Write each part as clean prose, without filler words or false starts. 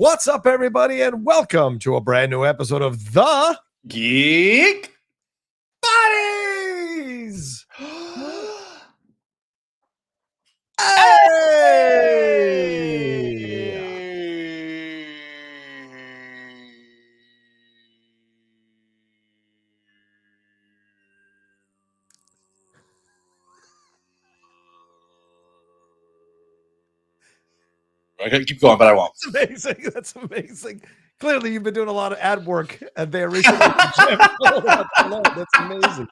What's up, everybody, and welcome to a brand new episode of the Geek Buddies! Hey! I gotta keep going, but I won't. That's amazing. That's amazing. Clearly, you've been doing a lot of ad work there recently. That's amazing.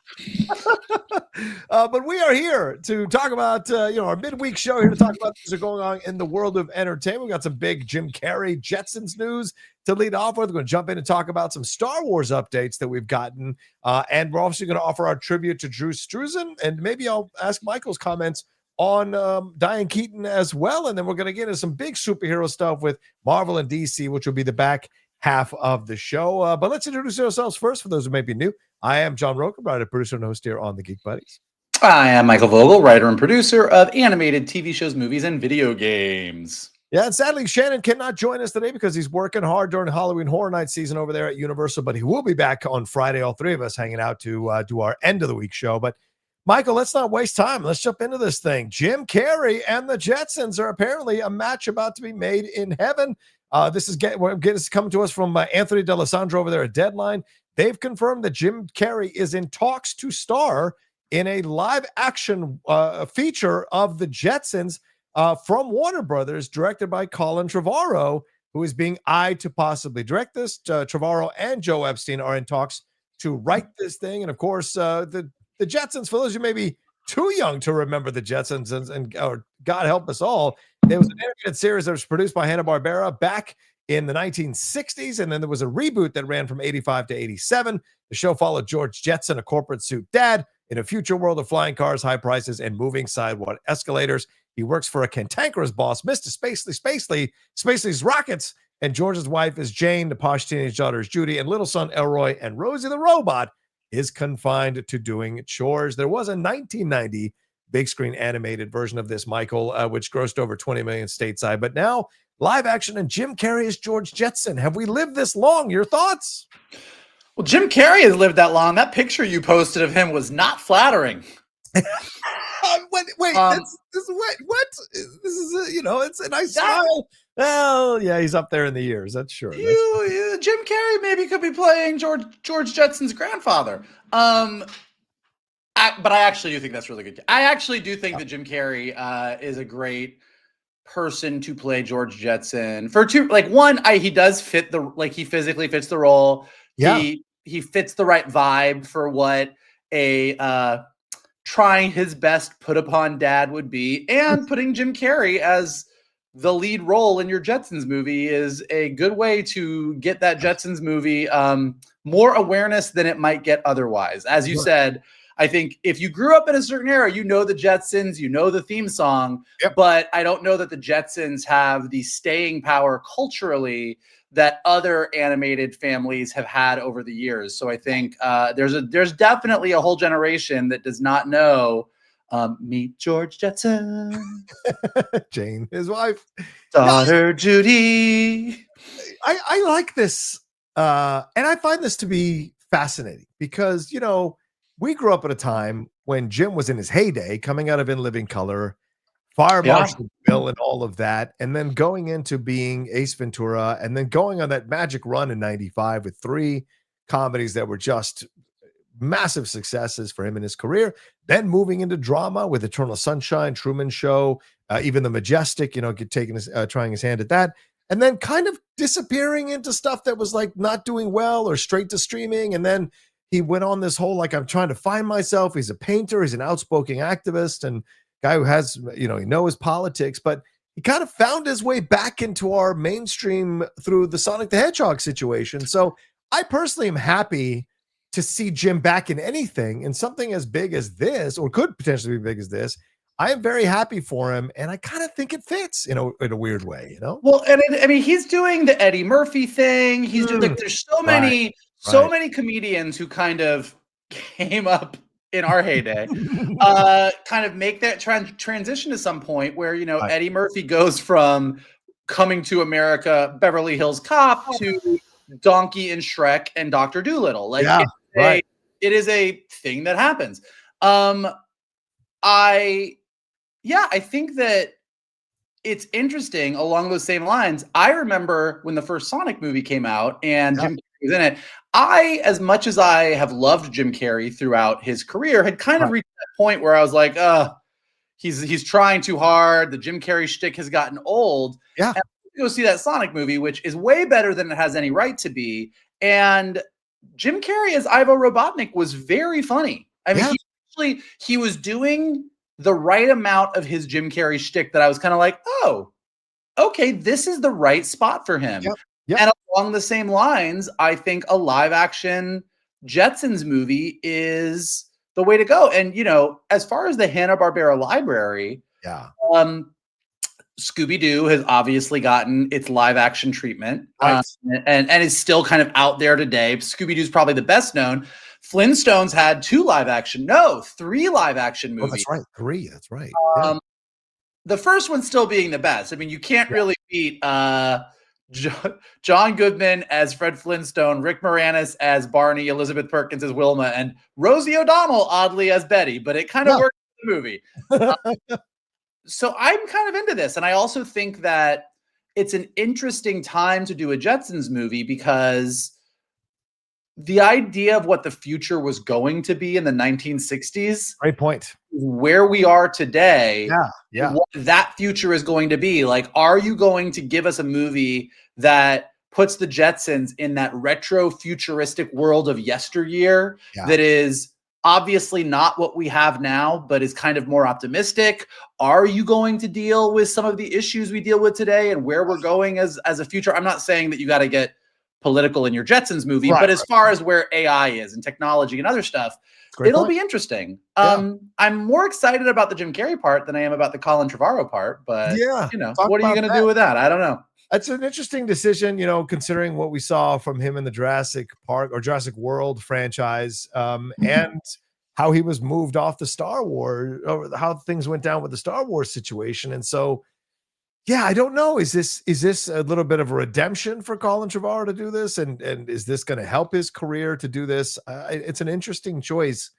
But we are here to talk about, our midweek show here to talk about things that are going on in the world of entertainment. We got some big Jim Carrey Jetsons news to lead off with. We're going to jump in and talk about some Star Wars updates that we've gotten. And we're obviously going to offer our tribute to Drew Struzan. And maybe I'll ask Michael's comments on Diane Keaton as well. And then we're going to get into some big superhero stuff with Marvel and DC, which will be the back half of the show. But let's introduce ourselves first for those who may be new. I am John Rocha, writer, producer, and host here on the Geek Buddies. I am Michael Vogel, writer and producer of animated TV shows, movies, and video games. Yeah, and sadly, Shannon cannot join us today because he's working hard during Halloween Horror Night season over there at Universal, but he will be back on Friday, all three of us hanging out to do our end of the week show. But Michael, let's not waste time. Let's jump into this thing. Jim Carrey and the Jetsons are apparently a match about to be made in heaven. This is coming to us from Anthony D'Alessandro over there at Deadline. They've confirmed that Jim Carrey is in talks to star in a live-action feature of the Jetsons from Warner Brothers, directed by Colin Trevorrow, who is being eyed to possibly direct this. Trevorrow and Joe Epstein are in talks to write this thing. And, of course, the Jetsons, for those who may be too young to remember the Jetsons, and or God help us all, there was an animated series that was produced by Hanna-Barbera back in the 1960s, and then there was a reboot that ran from 85 to 87. The show followed George Jetson, a corporate suit dad, in a future world of flying cars, high prices, and moving sidewalk escalators. He works for a cantankerous boss, Mr. Spacely's rockets, and George's wife is Jane, the posh teenage daughter is Judy, and little son Elroy, and Rosie the robot is confined to doing chores. There was a 1990 big screen animated version of this, Michael, which grossed over 20 million stateside, but now live action, and Jim Carrey is George Jetson. Have we lived this long? Your thoughts? Well, Jim Carrey has lived that long. That picture you posted of him was not flattering. Wait, this is what? This is it's a nice smile. Well, yeah, he's up there in the years. That's sure. Jim Carrey maybe could be playing George Jetson's grandfather. But I actually do think that's really good. I actually do think that Jim Carrey is a great person to play George Jetson for two. Like, one, he does fit he physically fits the role. Yeah. He fits the right vibe for what a trying his best put upon dad would be, and putting Jim Carrey as the lead role in your Jetsons movie is a good way to get that Jetsons movie more awareness than it might get otherwise. As you said, I think if you grew up in a certain era, you know the Jetsons, you know the theme song, but I don't know that the Jetsons have the staying power culturally that other animated families have had over the years. So I think there's definitely a whole generation that does not know meet George Jetson. Jane, his wife. Daughter Judy. I like this. And I find this to be fascinating because, we grew up at a time when Jim was in his heyday, coming out of In Living Color, Fire Marshal Bill, and all of that, and then going into being Ace Ventura, and then going on that magic run in 95 with 3 comedies that were just massive successes for him in his career, then moving into drama with Eternal Sunshine, Truman Show, even The Majestic, trying his hand at that, and then kind of disappearing into stuff that was like not doing well or straight to streaming. And then he went on this whole, I'm trying to find myself. He's a painter. He's an outspoken activist and guy who has, he knows politics, but he kind of found his way back into our mainstream through the Sonic the Hedgehog situation. So I personally am happy to see Jim back in anything, and something as big as this, or could potentially be big as this. I am very happy for him, and I kind of think it fits in a weird way, Well, and he's doing the Eddie Murphy thing. He's doing there's so many comedians who kind of came up in our heyday, kind of make that transition to some point where Eddie Murphy goes from Coming to America, Beverly Hills Cop to Donkey and Shrek and Dr. Dolittle. Like it is a thing that happens. I think that it's interesting along those same lines. I remember when the first Sonic movie came out and Jim Carrey was in it. I, as much as I have loved Jim Carrey throughout his career, had kind of reached that point where I was like, he's trying too hard. The Jim Carrey shtick has gotten old. Yeah. And go see that Sonic movie, which is way better than it has any right to be. And Jim Carrey as Ivo Robotnik was very funny. I mean, he was doing the right amount of his Jim Carrey shtick that I was kind of like, oh, okay, this is the right spot for him. And along the same lines, I think a live action Jetsons movie is the way to go. And, you know, as far as the Hanna-Barbera library, Scooby-Doo has obviously gotten its live action treatment and is still kind of out there today. Scooby-Doo's probably the best known. Flintstones had 3 live action movies. Oh, that's right. 3. That's right. The first one still being the best. I mean, you can't really beat John Goodman as Fred Flintstone, Rick Moranis as Barney, Elizabeth Perkins as Wilma, and Rosie O'Donnell, oddly, as Betty. But it kind of worked in the movie. So I'm kind of into this. And I also think that it's an interesting time to do a Jetsons movie because the idea of what the future was going to be in the 1960s. Great point. Where we are today. What that future is going to be. Like, are you going to give us a movie that puts the Jetsons in that retro futuristic world of yesteryear that is obviously not what we have now, but is kind of more optimistic? Are you going to deal with some of the issues we deal with today and where we're going as a future? I'm not saying that you got to get political in your Jetsons movie, but as far as where AI is and technology and other stuff, it'll be interesting. I'm more excited about the Jim Carrey part than I am about the Colin Trevorrow part, but you know, what are you going to do with that? I don't know. That's an interesting decision, you know, considering what we saw from him in the Jurassic Park or Jurassic World franchise, and how he was moved off the Star Wars, or how things went down with the Star Wars situation. And so, yeah, I don't know. Is this a little bit of a redemption for Colin Trevorrow to do this? And is this going to help his career to do this? It's an interesting choice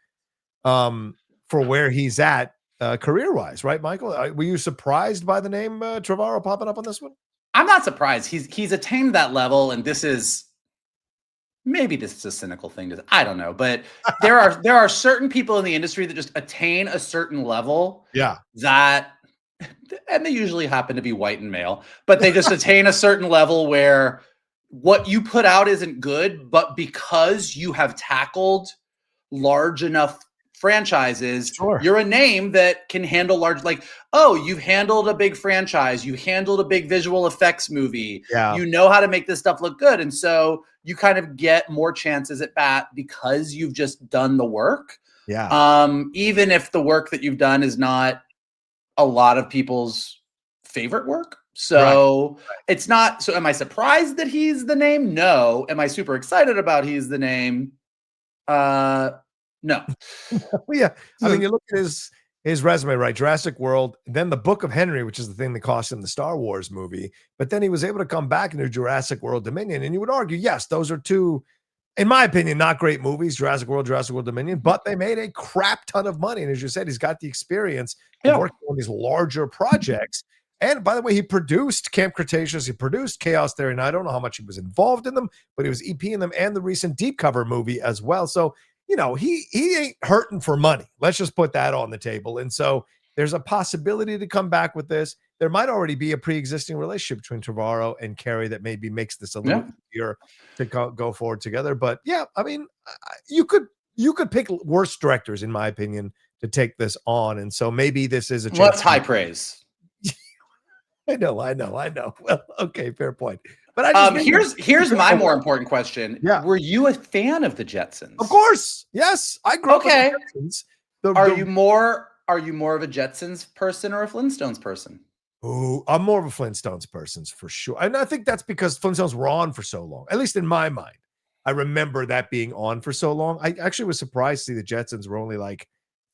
for where he's at career-wise, right, Michael? Were you surprised by the name Trevorrow popping up on this one? I'm not surprised. He's attained that level, and this is a cynical thing to, I don't know, but there are certain people in the industry that just attain a certain level. That, and they usually happen to be white and male, but they just attain a certain level where what you put out isn't good, but because you have tackled large enough franchises, you're a name that can handle large, like, oh, you've handled a big franchise, you handled a big visual effects movie, you know how to make this stuff look good. And so you kind of get more chances at bat because you've just done the work. Even if the work that you've done is not a lot of people's favorite work. So it's not, so am I surprised that he's the name? No. Am I super excited about he's the name? No. I mean, you look at his resume, right? Jurassic World, then the Book of Henry, which is the thing that cost him the Star Wars movie. But then he was able to come back into Jurassic World Dominion. And you would argue, yes, those are two, in my opinion, not great movies, Jurassic World Dominion, but they made a crap ton of money. And as you said, he's got the experience of working on these larger projects. And by the way, he produced Camp Cretaceous. He produced Chaos Theory. And I don't know how much he was involved in them, but he was EPing them and the recent Deep Cover movie as well. So, you know, he ain't hurting for money. Let's just put that on the table. And so there's a possibility to come back with this. There might already be a pre-existing relationship between Trevorrow and Carrey that maybe makes this a little easier to go forward together. But yeah, I mean, you could pick worse directors, in my opinion, to take this on. And so maybe this is a chance. Well, that's high praise. I know. Well, okay, fair point. But I just here's my more important question. Were you a fan of the Jetsons? Of course. Yes. I grew up with the Jetsons. Are you more of a Jetsons person or a Flintstones person? Oh, I'm more of a Flintstones person for sure. And I think that's because Flintstones were on for so long, at least in my mind. I remember that being on for so long. I actually was surprised to see the Jetsons were only like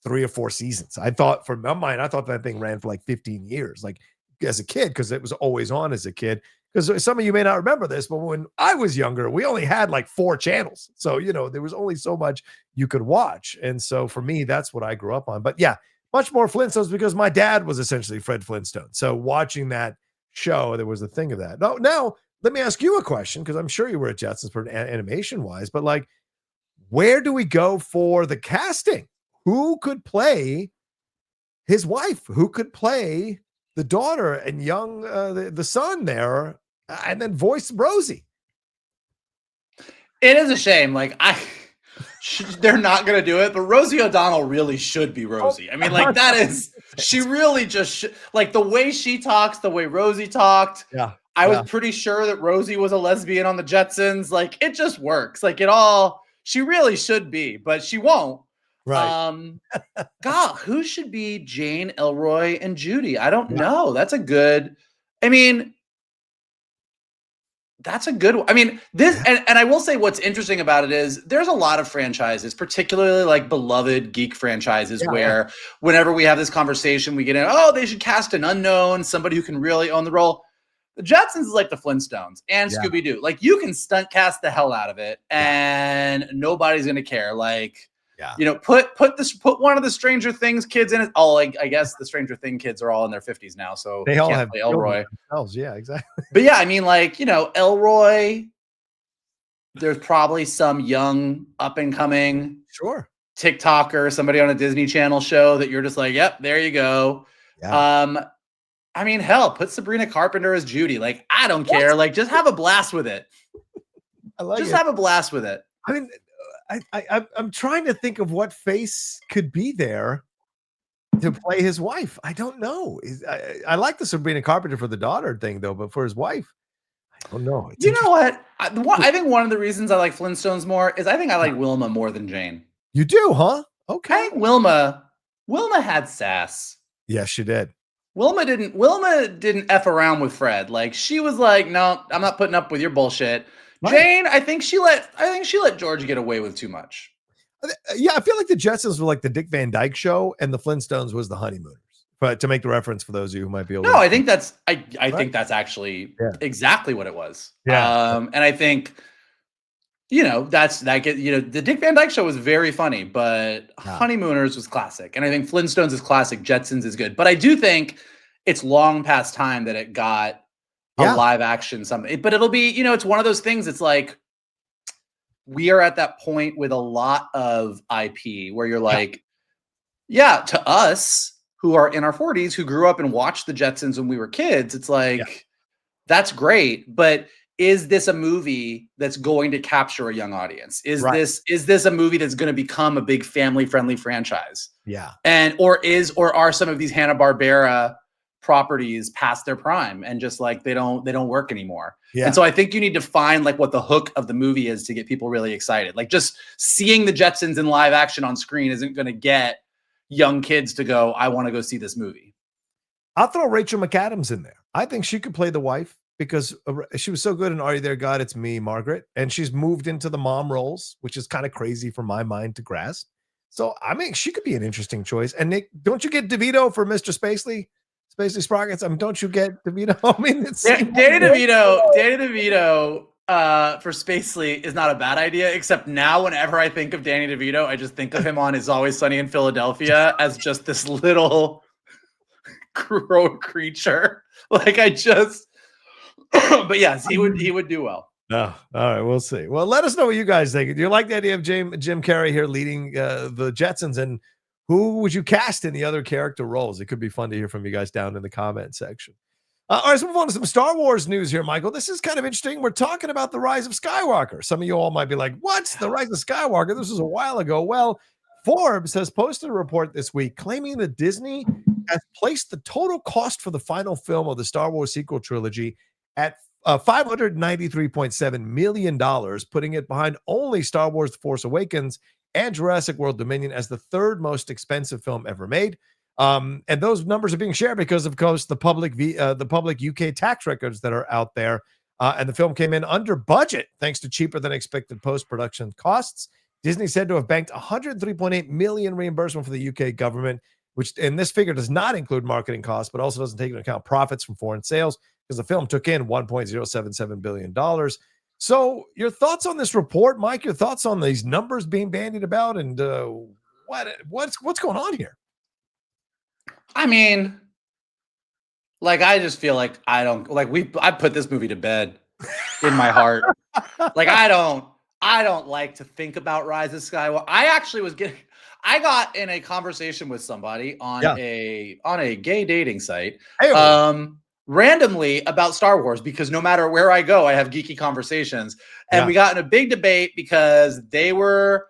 3 or 4 seasons. I thought, from my mind, that thing ran for like 15 years. Like, as a kid because it was always on as a kid. Because some of you may not remember this, but when I was younger, we only had like 4 channels. So, there was only so much you could watch. And so for me, that's what I grew up on. But yeah, much more Flintstones because my dad was essentially Fred Flintstone. So watching that show, there was a thing of that. Now, let me ask you a question because I'm sure you were at Jetsons for animation wise, but like, where do we go for the casting? Who could play his wife? Who could play the daughter and young the son there, and then voice Rosie? It is a shame. Like they're not going to do it, but Rosie O'Donnell really should be Rosie. I mean, like that is, she really just like the way she talks, the way Rosie talked. Yeah. I was pretty sure that Rosie was a lesbian on the Jetsons. Like it just works. Like she really should be, but she won't. Right. God, who should be Jane, Elroy, and Judy? I don't know. That's a good one. I mean, this, and I will say what's interesting about it is there's a lot of franchises, particularly like beloved geek franchises, where whenever we have this conversation, we get in, they should cast an unknown, somebody who can really own the role. The Jetsons is like the Flintstones and Scooby-Doo. Like you can stunt cast the hell out of it and nobody's going to care. Like, put one of the Stranger Things kids in it. Oh, I guess the Stranger Thing kids are all in their 50s now, so they all have play Elroy. Yeah, exactly. But yeah, I mean, like, Elroy, there's probably some young up and coming TikToker, somebody on a Disney Channel show that you're just like, yep, there you go. Yeah. I mean, hell, put Sabrina Carpenter as Judy. Like, I don't care. Like, just have a blast with it. Have a blast with it. I mean, I'm trying to think of what face could be there to play his wife. I don't know. I like the Sabrina Carpenter for the daughter thing though, but for his wife, I don't know. You know what? I think one of the reasons I like Flintstones more is I think I like Wilma more than Jane. You do, huh? Okay. I think Wilma had sass. Yes, she did. Wilma didn't F around with Fred. Like she was like, no, I'm not putting up with your bullshit. Right. Jane, I think she let George get away with too much. Yeah, I feel like the Jetsons were like the Dick Van Dyke Show, and the Flintstones was the Honeymooners. But to make the reference for those of you who might be able to. No, I think that's think that's actually exactly what it was. Yeah. And I think the Dick Van Dyke Show was very funny, but Honeymooners was classic. And I think Flintstones is classic, Jetsons is good. But I do think it's long past time that it got a live action something. But it'll be, it's one of those things. It's like we are at that point with a lot of IP where you're like, to us who are in our 40s, who grew up and watched the Jetsons when we were kids, it's like, that's great. But is this a movie that's going to capture a young audience? Is this a movie that's going to become a big family-friendly franchise? Yeah. Or are some of these Hanna-Barbera properties past their prime and just like they don't work anymore? Yeah. And so I think you need to find like what the hook of the movie is to get people really excited. Like just seeing the Jetsons in live action on screen isn't going to get young kids to go, I want to go see this movie. I'll throw Rachel McAdams in there. I think she could play the wife because she was so good in Are You There, God? It's Me, Margaret. And she's moved into the mom roles, which is kind of crazy for my mind to grasp. So, I mean, she could be an interesting choice. And Nick, don't you get DeVito for Mr. Spacely Sprockets? I mean, don't you get DeVito? I mean, it's Danny DeVito for Spacely is not a bad idea, except now whenever I think of Danny DeVito, I just think of him on Is Always Sunny in Philadelphia as just this little crow creature. Like but yes, he would do well. Oh, all right, we'll see. Well, let us know what you guys think. Do you like the idea of Jim Carrey here leading the Jetsons, and who would you cast in the other character roles? It could be fun to hear from you guys down in the comment section. All right, let's move on to some Star Wars news here, Michael. This is kind of interesting. We're talking about the Rise of Skywalker. Some of you all might be like, what's the Rise of Skywalker? This was a while ago. Well, Forbes has posted a report this week claiming that Disney has placed the total cost for the final film of the Star Wars sequel trilogy at $593.7 million, putting it behind only Star Wars The Force Awakens and Jurassic World Dominion as the third most expensive film ever made. And those numbers are being shared because, of course, the public UK tax records that are out there. And the film came in under budget thanks to cheaper than expected post-production costs. Disney said to have banked $103.8 million reimbursement for the UK government. and this figure does not include marketing costs, but also doesn't take into account profits from foreign sales because the film took in $1.077 billion. So your thoughts on this report, Mike? Your thoughts on these numbers being bandied about, and what's going on here? I mean, like, I just feel like I put this movie to bed in my heart. Like, I don't like to think about Rise of Skywalker. I got in a conversation with somebody on a gay dating site, randomly about Star Wars, because no matter where I go, I have geeky conversations. And we got in a big debate because they were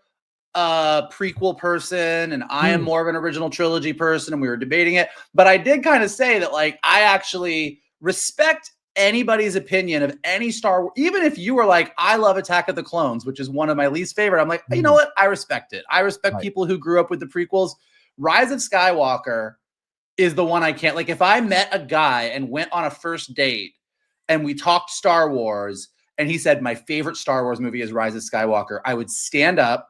a prequel person and I am more of an original trilogy person, and we were debating it. But I did kind of say that, like, I actually respect anybody's opinion of any Star Wars, even if you were like, I love Attack of the Clones, which is one of my least favorite. I'm like, you know what? I respect it. I respect people who grew up with the prequels. Rise of Skywalker is the one I can't. Like, if I met a guy and went on a first date and we talked Star Wars and he said, my favorite Star Wars movie is Rise of Skywalker, I would stand up,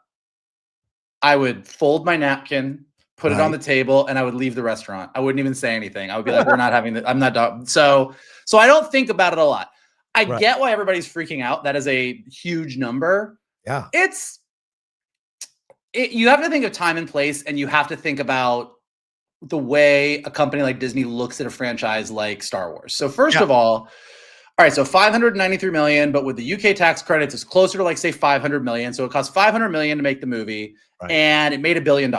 I would fold my napkin, put it on the table, and I would leave the restaurant. I wouldn't even say anything. I would be like, we're not having that. I'm not done. So I don't think about it a lot. I get why everybody's freaking out. That is a huge number. Yeah. You have to think of time and place, and you have to think about the way a company like Disney looks at a franchise like Star Wars. So first of all right, so 593 million, but with the UK tax credits, it's closer to, like, say, 500 million. So it cost 500 million to make the movie, and it made $1 billion.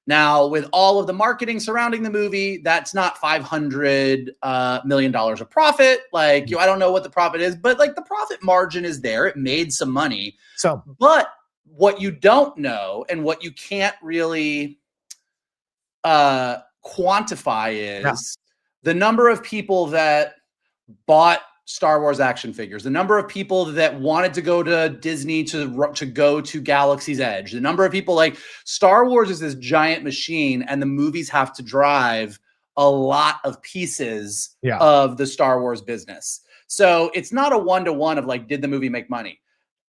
Now, with all of the marketing surrounding the movie, that's not $500 million of profit. Like, I don't know what the profit is, but, like, the profit margin is there. It made some money. But what you don't know and what you can't really quantify is the number of people that bought Star Wars action figures, the number of people that wanted to go to Disney to go to Galaxy's Edge, the number of people. Like, Star Wars is this giant machine, and the movies have to drive a lot of pieces of the Star Wars business. So it's not a one-to-one of, like, did the movie make money?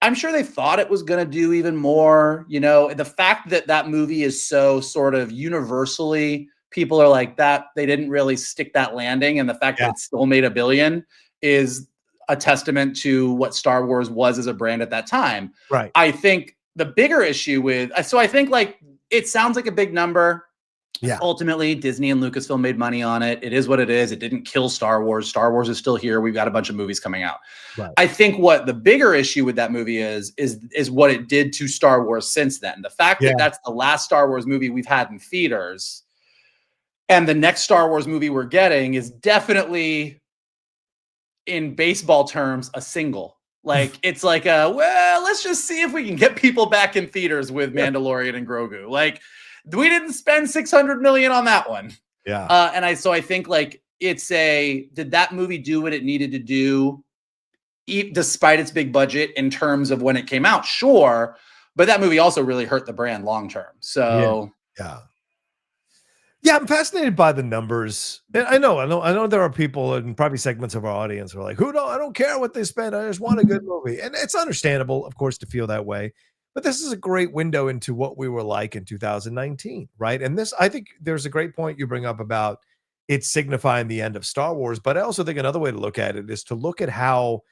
I'm sure they thought it was going to do even more. You know, the fact that that movie is so sort of universally, people are like, that they didn't really stick that landing, and the fact that it still made $1 billion is a testament to what Star Wars was as a brand at that time. Right. I think the bigger issue I think, like, it sounds like a big number. Yeah. Ultimately, Disney and Lucasfilm made money on it. It is what it is. It didn't kill Star Wars. Star Wars is still here. We've got a bunch of movies coming out. Right. I think what the bigger issue with that movie is what it did to Star Wars since then. The fact that that's the last Star Wars movie we've had in theaters, and the next Star Wars movie we're getting is definitely, in baseball terms, a single. Like, it's like let's just see if we can get people back in theaters with Mandalorian and Grogu. Like, we didn't spend $600 million on that one. Yeah. I think, like, did that movie do what it needed to do despite its big budget in terms of when it came out? Sure. But that movie also really hurt the brand long term. So yeah, I'm fascinated by the numbers. And I know there are people and probably segments of our audience who are like, I don't care what they spend. I just want a good movie. And it's understandable, of course, to feel that way. But this is a great window into what we were like in 2019, right? And I think there's a great point you bring up about it signifying the end of Star Wars. But I also think another way to look at it is to look at how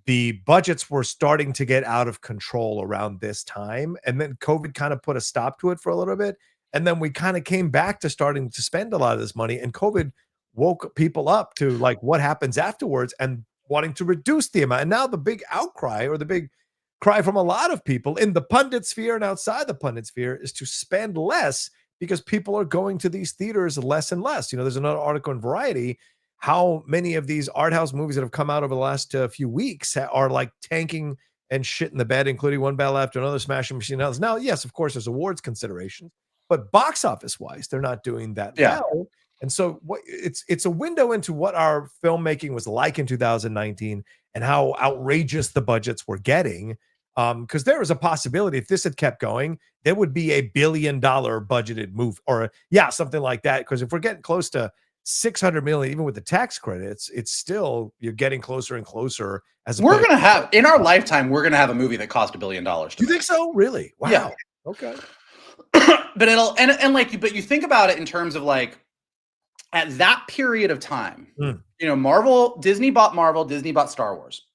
the budgets were starting to get out of control around this time. And then COVID kind of put a stop to it for a little bit. And then we kind of came back to starting to spend a lot of this money, and COVID woke people up to, like, what happens afterwards and wanting to reduce the amount. And now the big outcry, or the big cry from a lot of people in the pundit sphere and outside the pundit sphere, is to spend less because people are going to these theaters less and less. You know, there's another article in Variety, how many of these art house movies that have come out over the last few weeks are, like, tanking and shit in the bed, including One Battle After Another, Smashing Machine Guns. Now, yes, of course, there's awards considerations, but box office wise, they're not doing that well. And so it's a window into what our filmmaking was like in 2019 and how outrageous the budgets were getting. Because there was a possibility, if this had kept going, there would be $1 billion budgeted movie, or something like that. Because if we're getting close to 600 million, even with the tax credits, it's still, you're getting closer and closer. We're going to have, in our lifetime, we're going to have a movie that cost $1 billion. Do you think so? Really? Wow. Yeah. Okay. but it'll and like but you think about it in terms of like at that period of time, Disney bought Star Wars.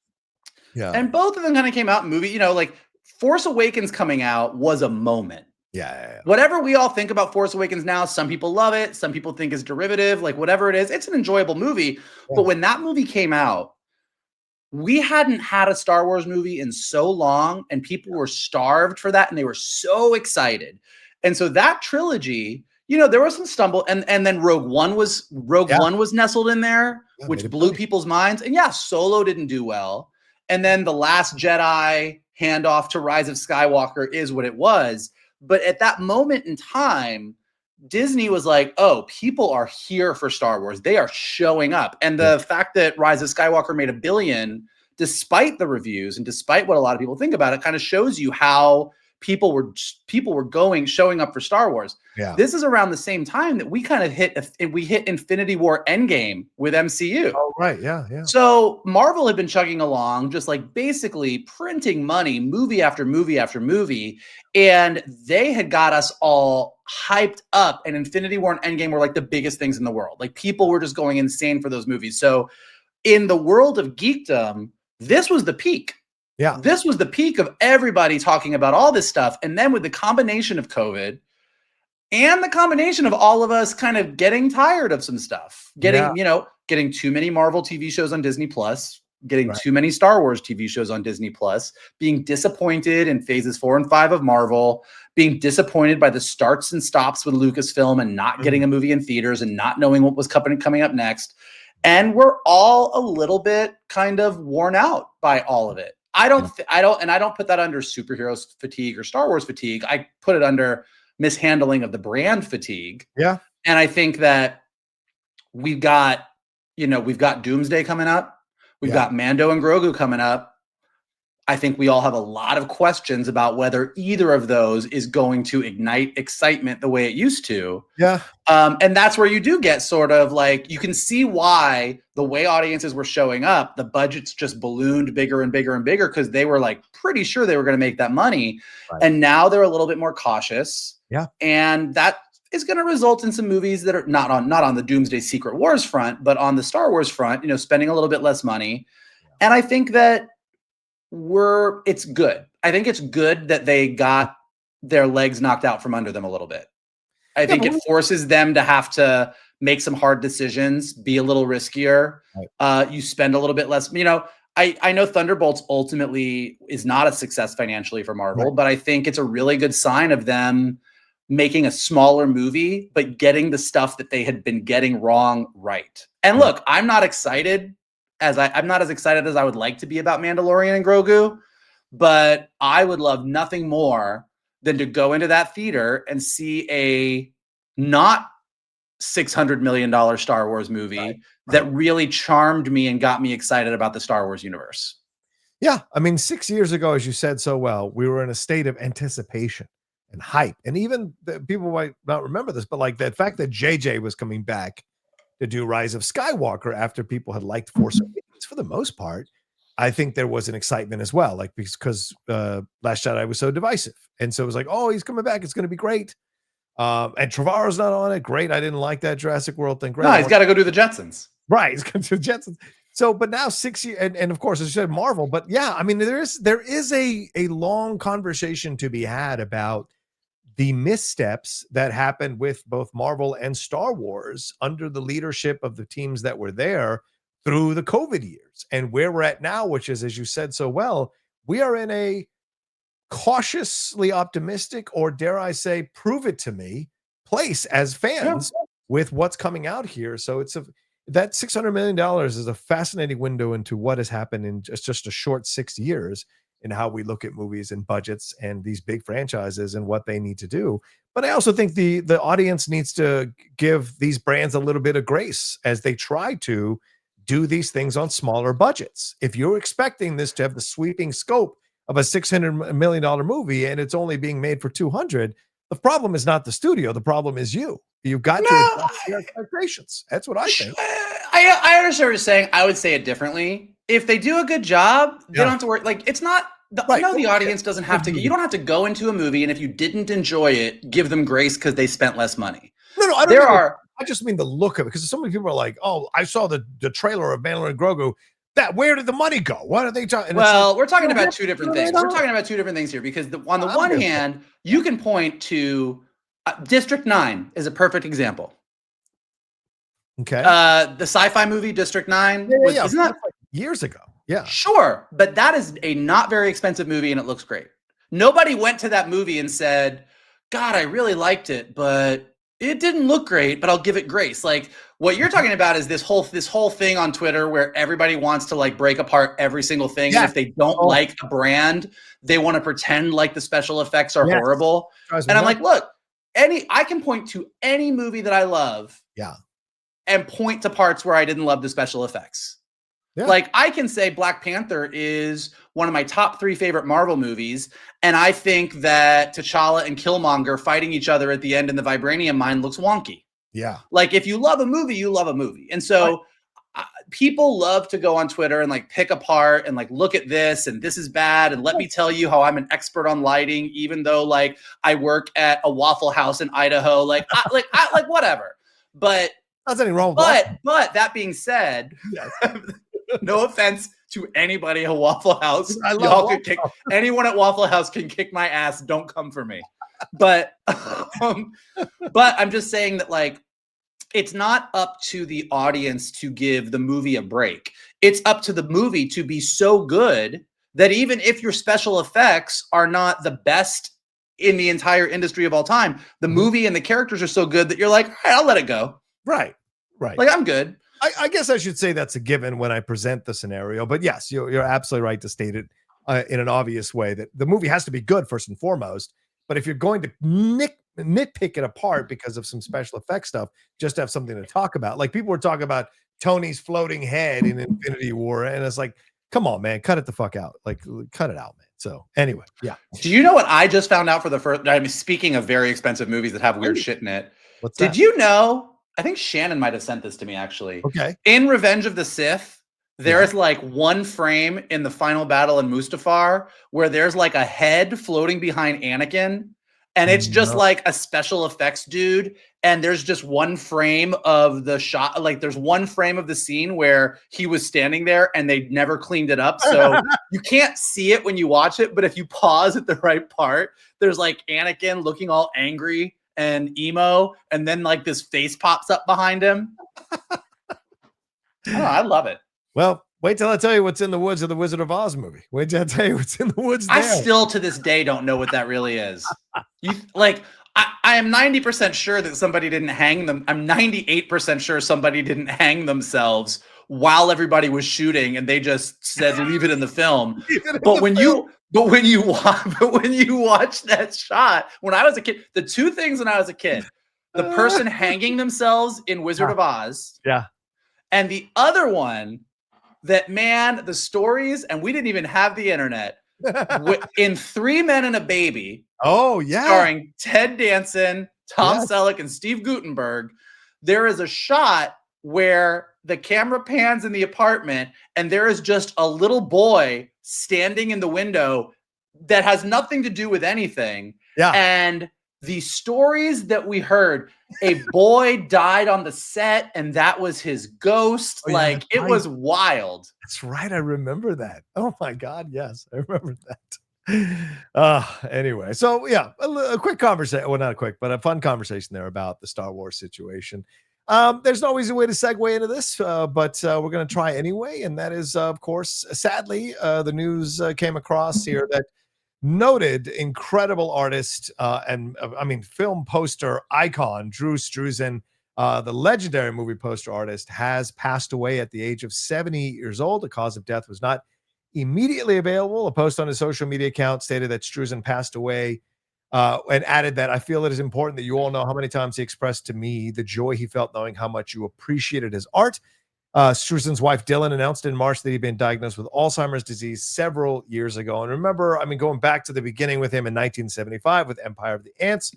Yeah. And both of them kind of came out in movie, like Force Awakens coming out was a moment. Yeah. Whatever we all think about Force Awakens now, some people love it, some people think it's derivative, like whatever it is, it's an enjoyable movie. Yeah. But when that movie came out, we hadn't had a Star Wars movie in so long, and people were starved for that, and they were so excited. And so that trilogy, there was some stumble, and then Rogue One was nestled in there, which blew people's minds. And Solo didn't do well. And then The Last Jedi handoff to Rise of Skywalker is what it was. But at that moment in time, Disney was like, oh, people are here for Star Wars. They are showing up. And the fact that Rise of Skywalker made $1 billion, despite the reviews and despite what a lot of people think about it, kind of shows you how people were showing up for Star Wars. Yeah. This is around the same time that we kind of hit Infinity War Endgame with MCU. Oh, right. Yeah. So Marvel had been chugging along, just like basically printing money, movie after movie after movie. And they had got us all hyped up, and Infinity War and Endgame were like the biggest things in the world. Like people were just going insane for those movies. So in the world of geekdom, this was the peak. Yeah. This was the peak of everybody talking about all this stuff. And then with the combination of COVID and the combination of all of us kind of getting tired of some stuff, getting too many Marvel TV shows on Disney Plus, getting too many Star Wars TV shows on Disney Plus, being disappointed in phases 4 and 5 of Marvel, being disappointed by the starts and stops with Lucasfilm and not getting a movie in theaters and not knowing what was coming up next. And we're all a little bit kind of worn out by all of it. I don't put that under superhero fatigue or Star Wars fatigue. I put it under mishandling of the brand fatigue. Yeah. And I think that we've got Doomsday coming up. We've got Mando and Grogu coming up. I think we all have a lot of questions about whether either of those is going to ignite excitement the way it used to. Yeah. And that's where you do get sort of like, you can see why the way audiences were showing up, the budgets just ballooned bigger and bigger and bigger because they were like pretty sure they were going to make that money. Right. And now they're a little bit more cautious. Yeah. And that is going to result in some movies that are not on the Doomsday Secret Wars front, but on the Star Wars front, spending a little bit less money. Yeah. And I think that it's good. I think it's good that they got their legs knocked out from under them a little bit. I think it forces them to have to make some hard decisions, be a little riskier. Right. You spend a little bit less. I know Thunderbolts ultimately is not a success financially for Marvel, right. But I think it's a really good sign of them making a smaller movie, but getting the stuff that they had been getting wrong right. And look, I'm not excited I'm not as excited as I would like to be about Mandalorian and Grogu, but I would love nothing more than to go into that theater and see a not $600 million Star Wars movie that really charmed me and got me excited about the Star Wars universe. Yeah. I mean, 6 years ago, as you said so well, we were in a state of anticipation and hype. And even people might not remember this, but like the fact that JJ was coming back to do Rise of Skywalker after people had liked Force Awakens for the most part, I think there was an excitement as well, like because Last Jedi was so divisive. And so it was like, oh, he's coming back. It's going to be great. And Trevorrow's not on it. Great. I didn't like that Jurassic World thing. Great. No, he's got to go do the Jetsons. Right. He's going to do the Jetsons. So, but now 6 years, and of course, as you said, Marvel. But yeah, I mean, there is a long conversation to be had about the missteps that happened with both Marvel and Star Wars under the leadership of the teams that were there through the COVID years, and where we're at now, which is, as you said so well, we are in a cautiously optimistic, or dare I say, prove it to me place as fans with what's coming out here. So that $600 million is a fascinating window into what has happened in just a short 6 years in how we look at movies and budgets and these big franchises and what they need to do. But I also think the audience needs to give these brands a little bit of grace as they try to do these things on smaller budgets. If you're expecting this to have the sweeping scope of a $600 million movie and it's only being made for 200, the problem is not the studio. The problem is you. You've got to adjust your expectations. That's what I think. I understand what you're saying. I would say it differently. If they do a good job, they don't have to worry. Like, it's not Right. No, the audience doesn't have to. You don't have to go into a movie, and if you didn't enjoy it, give them grace because they spent less money. No, I don't. I just mean the look of it, because so many people are like, "Oh, I saw the trailer of Mandalorian Grogu. Where did the money go? What are they talking?" Well, we're talking about two different things. We're talking about two different things here, because on the one hand, you can point to District 9 is a perfect example. Okay. The sci-fi movie District 9 isn't that like years ago? Yeah. Sure, but that is a not very expensive movie and it looks great. Nobody went to that movie and said, "God, I really liked it, but it didn't look great, but I'll give it grace." Like, what you're talking about is this whole thing on Twitter where everybody wants to like break apart every single thing. And if they don't like a brand, they want to pretend like the special effects are horrible. And I'm like, look, I can point to any movie that I love. Yeah. And point to parts where I didn't love the special effects. Yeah. Like, I can say Black Panther is one of my top 3 favorite Marvel movies, and I think that T'Challa and Killmonger fighting each other at the end in the vibranium mine looks wonky. Yeah. Like, if you love a movie, you love a movie. And so people love to go on Twitter and like pick apart and like, look at this and this is bad, and let me tell you how I'm an expert on lighting, even though like I work at a Waffle House in Idaho. Like, like whatever. But that's anything wrong with that. But that being said, no offense to anybody at Waffle House. Y'all could kick anyone at Waffle House can kick my ass. Don't come for me. But I'm just saying that like, it's not up to the audience to give the movie a break. It's up to the movie to be so good that even if your special effects are not the best in the entire industry of all time, the movie and the characters are so good that you're like, all right, I'll let it go. Right. Like, I'm good. I guess I should say that's a given when I present the scenario. But yes, you're absolutely right to state it in an obvious way that the movie has to be good first and foremost. But if you're going to nitpick it apart because of some special effects stuff, just to have something to talk about. Like, people were talking about Tony's floating head in Infinity War, and it's like, come on, man, cut it the fuck out. Like, cut it out, man. So anyway, yeah. Do you know what I just found out for the first? I mean, speaking of very expensive movies that have weird shit in it, what's that? Did you know? I think Shannon might have sent this to me actually. Okay. In Revenge of the Sith, there's like one frame in the final battle in Mustafar where there's like a head floating behind Anakin, and it's just like a special effects dude. And there's just one frame of the shot. Like, there's one frame of the scene where he was standing there and they never cleaned it up. So you can't see it when you watch it. But if you pause at the right part, there's like Anakin looking all angry and emo, and then like this face pops up behind him. I love it. Well, wait till I tell you what's in the woods of the Wizard of Oz movie. Wait till I tell you what's in the woods there. I still to this day don't know what that really is. I am 90% sure that somebody didn't hang them. I'm 98% sure somebody didn't hang themselves while everybody was shooting, and they just said, leave it in the film. But when you watch that shot, when I was a kid, the two things when I was a kid, the person hanging themselves in Wizard of Oz. Yeah. And the other one that, man, the stories, and we didn't even have the internet, in 3 Men and a Baby. Oh, yeah. Starring Ted Danson, Tom Selleck, and Steve Guttenberg. There is a shot where the camera pans in the apartment and there is just a little boy standing in the window that has nothing to do with anything. Yeah. And the stories that we heard, a boy died on the set and that was his ghost. Oh, yeah, it was wild. That's right. I remember that. Oh my God. Yes. I remember that. Anyway, so yeah, a quick conversation. Well, not a quick, but a fun conversation there about the Star Wars situation. There's no easy way to segue into this, but we're going to try anyway. And that is, of course, sadly, the news came across here that noted incredible artist film poster icon Drew Struzan, the legendary movie poster artist, has passed away at the age of 70 years old. The cause of death was not immediately available. A post on his social media account stated that Struzan passed away, and added that, "I feel it is important that you all know how many times he expressed to me the joy he felt knowing how much you appreciated his art." Struzan's wife, Dylan, announced in March that he'd been diagnosed with Alzheimer's disease several years ago. And remember, going back to the beginning with him in 1975 with Empire of the Ants,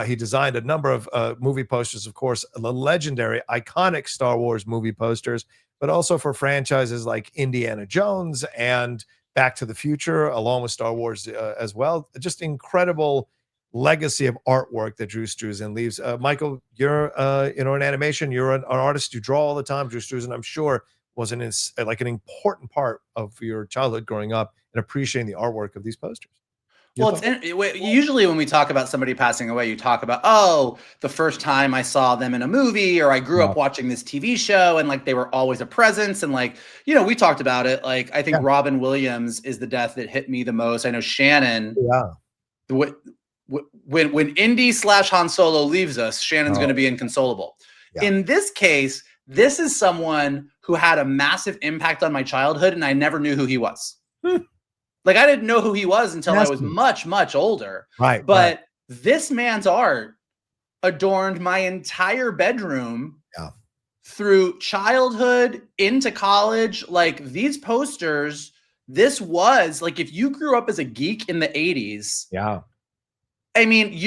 he designed a number of movie posters, of course, the legendary, iconic Star Wars movie posters, but also for franchises like Indiana Jones and Back to the Future, along with Star Wars as well. Just incredible legacy of artwork that Drew Struzan leaves. Michael, you're in animation. You're an artist. You draw all the time. Drew Struzan, I'm sure, was an important part of your childhood growing up and appreciating the artwork of these posters. Well, usually when we talk about somebody passing away, you talk about, oh, the first time I saw them in a movie, or I grew up watching this TV show, and like they were always a presence. And like, we talked about it. Like, I think Robin Williams is the death that hit me the most. I know Shannon. Yeah. When Indy / Han Solo leaves us, Shannon's going to be inconsolable. Yeah. In this case, this is someone who had a massive impact on my childhood, and I never knew who he was. Like, I didn't know who he was until I was much, much older. Right. But this man's art adorned my entire bedroom through childhood into college. Like, these posters, this was like, if you grew up as a geek in the 80s. Yeah. I mean,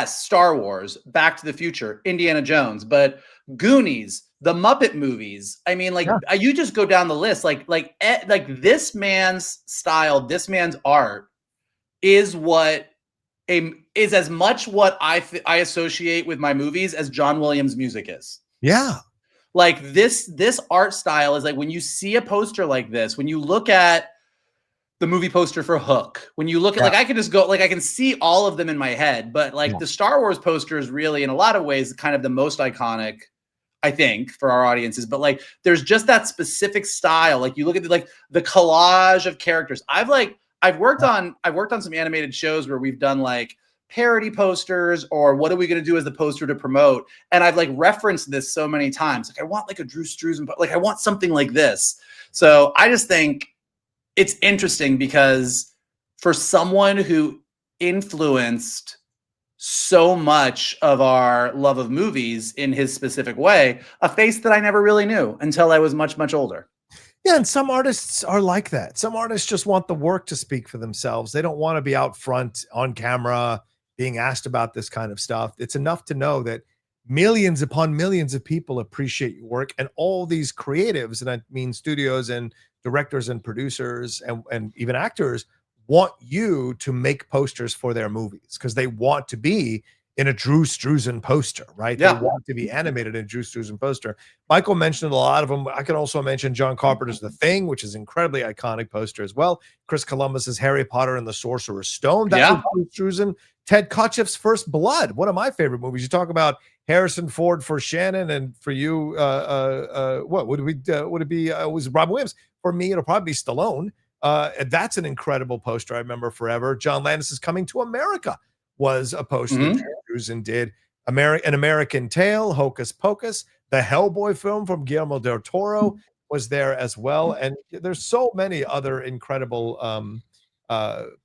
Star Wars, Back to the Future, Indiana Jones, but Goonies, the Muppet movies. I mean, like, you just go down the list. Like this man's style, this man's art is is as much what I associate with my movies as John Williams' music is. Yeah. Like this art style is like, when you see a poster like this, when you look at the movie poster for Hook, when you look at like, I can just go, like, I can see all of them in my head, but like the Star Wars poster is really, in a lot of ways, kind of the most iconic, I think, for our audiences. But like, there's just that specific style. Like, you look at the collage of characters. I've worked on some animated shows where we've done like parody posters, or what are we going to do as the poster to promote? And I've like referenced this so many times. Like, I want like a Drew Struzan, but like, I want something like this. So I just think it's interesting, because for someone who influenced so much of our love of movies in his specific way, a face that I never really knew until I was much, much older. Yeah, and some artists are like that. Some artists just want the work to speak for themselves. They don't want to be out front on camera being asked about this kind of stuff. It's enough to know that millions upon millions of people appreciate your work, and all these creatives, and I mean studios and directors and producers and even actors, want you to make posters for their movies because they want to be in a Drew Struzan poster, right? Yeah. They want to be animated in a Drew Struzan poster. Michael mentioned a lot of them. I can also mention John Carpenter's The Thing, which is an incredibly iconic poster as well. Chris Columbus's Harry Potter and the Sorcerer's Stone. That was Drew Struzan. Ted Kotcheff's First Blood, one of my favorite movies. You talk about Harrison Ford for Shannon, and for you, what would it be? It was Robin Williams. For me, it'll probably be Stallone. That's an incredible poster I remember forever. John Landis's Coming to America was a poster that Struzan did. An American Tale, Hocus Pocus, the Hellboy film from Guillermo del Toro was there as well. And there's so many other incredible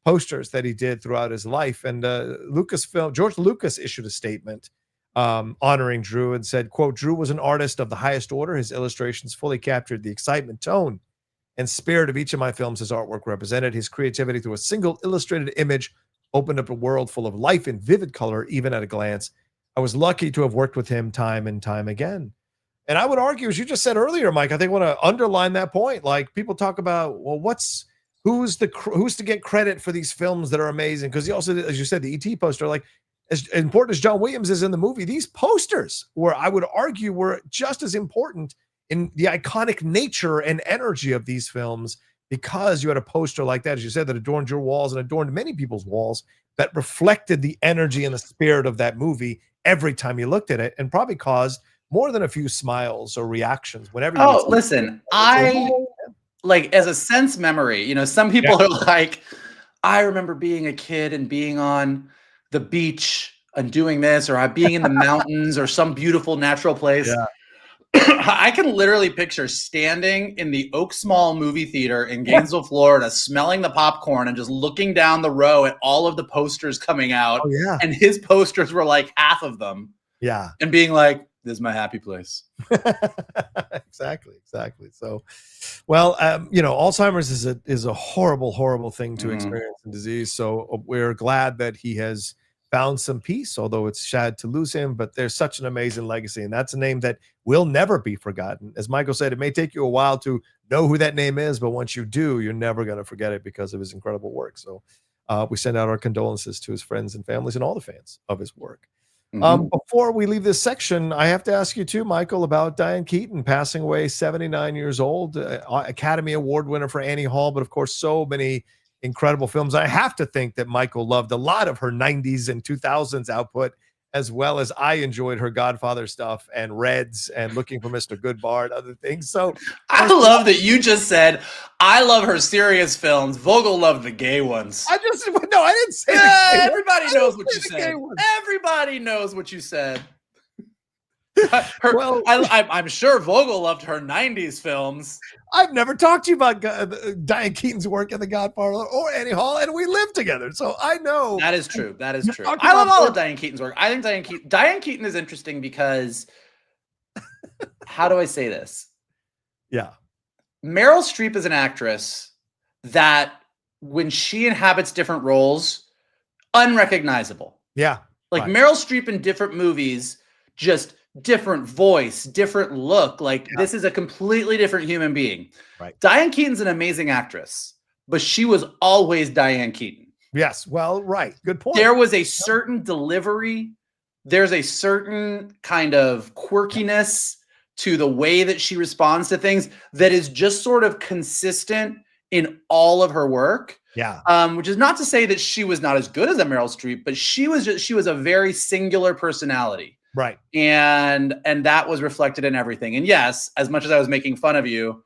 posters that he did throughout his life. And George Lucas issued a statement honoring Drew and said, quote, "Drew was an artist of the highest order. His illustrations fully captured the excitement, tone, and spirit of each of my films. His artwork represented his creativity through a single illustrated image, opened up a world full of life and vivid color, even at a glance. I was lucky to have worked with him time and time again." And I would argue, as you just said earlier, Mike, I think I want to underline that point. Like, people talk about, well, who's to get credit for these films that are amazing? Because he also, as you said, the E.T. poster, like, as important as John Williams is in the movie, these posters I would argue were just as important in the iconic nature and energy of these films, because you had a poster like that, as you said, that adorned your walls and adorned many people's walls, that reflected the energy and the spirit of that movie every time you looked at it, and probably caused more than a few smiles or reactions whenever you listen, I like, as a sense memory, some people are like, I remember being a kid and being on the beach and doing this, or being in the mountains or some beautiful natural place. Yeah. I can literally picture standing in the Oak Small movie theater in Gainesville, Florida, smelling the popcorn and just looking down the row at all of the posters coming out. Oh, yeah. And his posters were like half of them. Yeah. And being like, this is my happy place. Exactly. So, well, Alzheimer's is a horrible, horrible thing to experience and disease. So we're glad that he has found some peace, although it's sad to lose him. But there's such an amazing legacy, and that's a name that will never be forgotten. As Michael said, it may take you a while to know who that name is, but once you do, you're never going to forget it because of his incredible work. So we send out our condolences to his friends and families and all the fans of his work. Before we leave this section, I have to ask you too, Michael, about Diane Keaton passing away, 79 years old, Academy Award winner for Annie Hall, but of course, so many incredible films. I have to think that Michael loved a lot of her 90s and 2000s output, as well as I enjoyed her Godfather stuff and Reds and Looking for Mr. Goodbar and other things. So I love that you just said, I love her serious films. Vogel loved the gay ones. I didn't say everybody knows what you said. Everybody knows what you said. I'm sure Vogel loved her 90s films. I've never talked to you about Diane Keaton's work in The Godfather or Annie Hall, and we live together, so I know. That is true. That is true. I love all of Diane Keaton's work. I think Diane Keaton is interesting because, how do I say this? Yeah. Meryl Streep is an actress that, when she inhabits different roles, unrecognizable. Yeah. Like Meryl Streep in different movies, just different voice, different look. Like this is a completely different human being. Right. Diane Keaton's an amazing actress, but she was always Diane Keaton. Yes. Well, right. Good point. There was a certain delivery. There's a certain kind of quirkiness to the way that she responds to things that is just sort of consistent in all of her work. Yeah. Which is not to say that she was not as good as a Meryl Streep, but she was a very singular personality. Right. And that was reflected in everything. And yes, as much as I was making fun of you,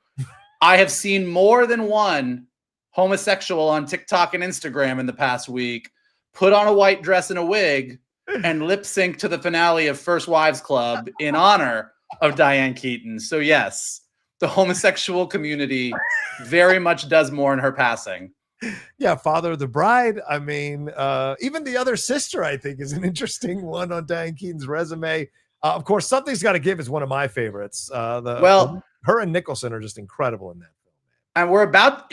I have seen more than one homosexual on TikTok and Instagram in the past week put on a white dress and a wig and lip sync to the finale of First Wives Club in honor of Diane Keaton. So yes, the homosexual community very much does mourn her passing. Yeah, Father of the Bride. I mean, even The Other Sister, I think, is an interesting one on Diane Keaton's resume. Of course, Something's Got to Give is one of my favorites. Her and Nicholson are just incredible in that film. And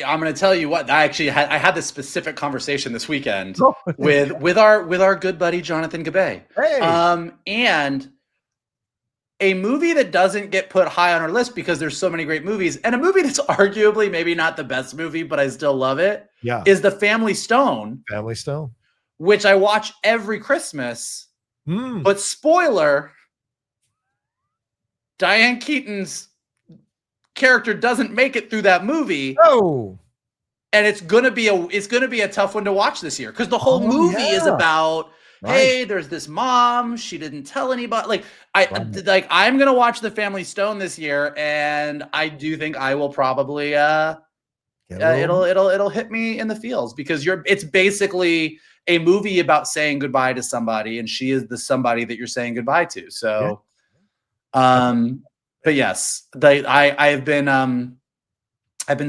I'm going to tell you what, I had this specific conversation this weekend with our good buddy, Jonathan Gabay. Hey. And a movie that doesn't get put high on our list because there's so many great movies, and a movie that's arguably maybe not the best movie, but I still love it, is The Family Stone. Family Stone. Which I watch every Christmas. But spoiler, Diane Keaton's character doesn't make it through that movie. Oh. And it's gonna be a tough one to watch this year, because the whole movie is about, hey, there's this mom, she didn't tell anybody. I'm gonna watch The Family Stone this year, and I do think I will probably it'll hit me in the feels, because it's basically a movie about saying goodbye to somebody, and she is the somebody that you're saying goodbye to. So but yes, I've been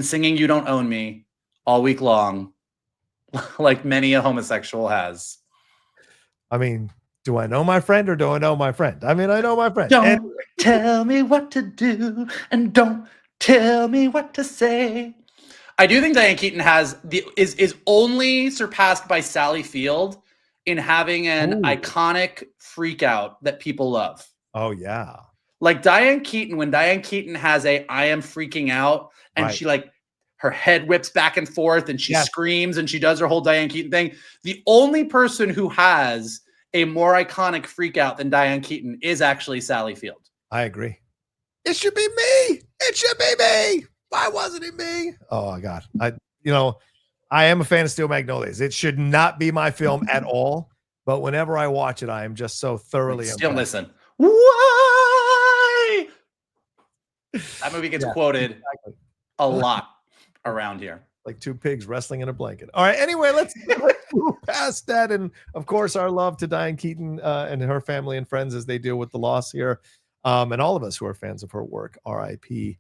singing You Don't Own Me all week long, like many a homosexual has. I mean, do I know my friend or do I know my friend? I mean, I know my friend. Don't tell me what to do, and don't tell me what to say. I do think Diane Keaton is only surpassed by Sally Field in having an iconic freak out that people love. Oh yeah. Like Diane Keaton, when Diane Keaton has I am freaking out, and she her head whips back and forth and she screams and she does her whole Diane Keaton thing. The only person who has a more iconic freak out than Diane Keaton is actually Sally Field. I agree. It should be me. It should be me. Why wasn't it me? Oh my God. I am a fan of Steel Magnolias. It should not be my film at all, but whenever I watch it, I am just so thoroughly still listen. Why? That movie gets quoted a lot around here. Like two pigs wrestling in a blanket. All right. Anyway, let's move past that. And of course, our love to Diane Keaton and her family and friends as they deal with the loss here. And all of us who are fans of her work, RIP.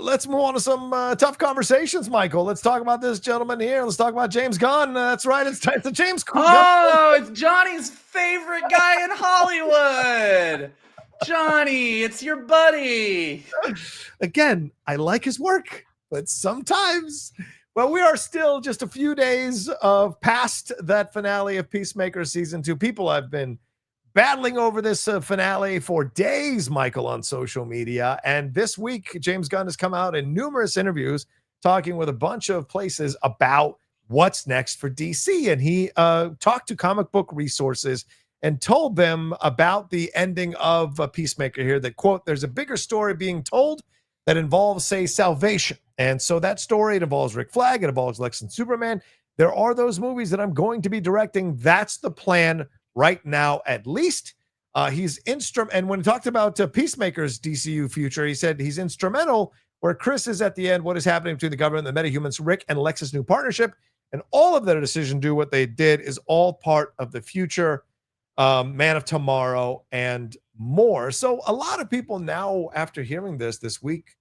Let's move on to some tough conversations, Michael. Let's talk about this gentleman here. Let's talk about James Gunn. That's right. It's the James Gunn. Oh, it's Johnny's favorite guy in Hollywood. Johnny, it's your buddy. Again, I like his work, but sometimes Well, we are still just a few days of past that finale of Peacemaker season 2. People have been battling over this finale for days, Michael, on social media. And this week, James Gunn has come out in numerous interviews talking with a bunch of places about what's next for DC. And he talked to comic book resources and told them about the ending of Peacemaker here that, quote, there's a bigger story being told that involves, say, salvation. And so that story, it involves Rick Flag, it involves Lex and Superman. There are those movies that I'm going to be directing. That's the plan right now, at least. He's instrumental. And when he talked about Peacemaker's DCU future, he said he's instrumental where Chris is at the end, what is happening between the government and the metahumans, Rick and Lex's new partnership, and all of their decision to do what they did is all part of the future, Man of Tomorrow, and more. So a lot of people now, after hearing this week,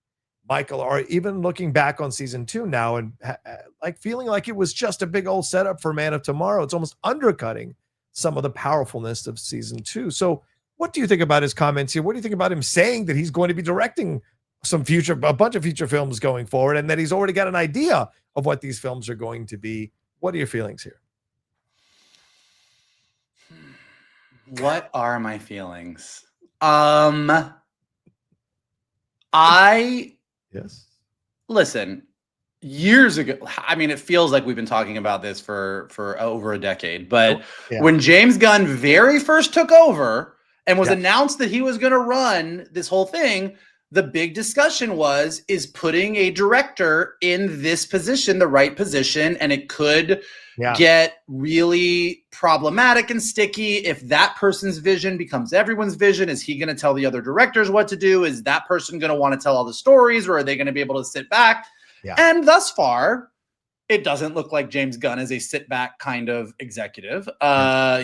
Michael, are even looking back on season 2 now and like feeling like it was just a big old setup for Man of Tomorrow. It's almost undercutting some of the powerfulness of season 2. So what do you think about his comments here? What do you think about him saying that he's going to be directing a bunch of future films going forward, and that he's already got an idea of what these films are going to be? What are your feelings here? What are my feelings? Yes. Listen, years ago, I mean, it feels like we've been talking about this for over a decade, but when James Gunn very first took over and was announced that he was going to run this whole thing, the big discussion is putting a director in this position, the right position, and it could get really problematic and sticky if that person's vision becomes everyone's vision. Is he going to tell the other directors what to do? Is that person going to want to tell all the stories, or are they going to be able to sit back? Yeah. And thus far, it doesn't look like James Gunn is a sit back kind of executive.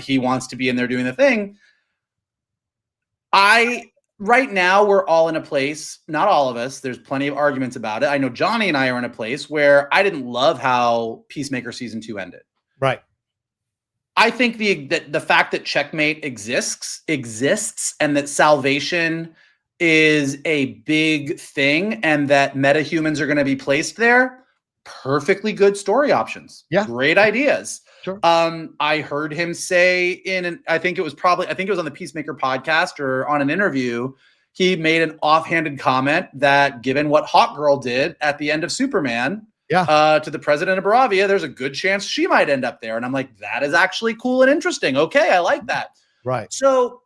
He wants to be in there doing the thing. Right now, we're all in a place, not all of us, there's plenty of arguments about it. I know Johnny and I are in a place where I didn't love how Peacemaker season 2 ended. Right. I think the fact that checkmate exists and that salvation is a big thing and that metahumans are going to be placed there, perfectly good story options. Yeah. Great ideas. Sure. I heard him say I think it was on the Peacemaker podcast or on an interview, he made an offhanded comment that given what Hawk Girl did at the end of Superman, to the president of Baravia, there's a good chance she might end up there. And I'm like, that is actually cool and interesting. Okay, I like that. Right. So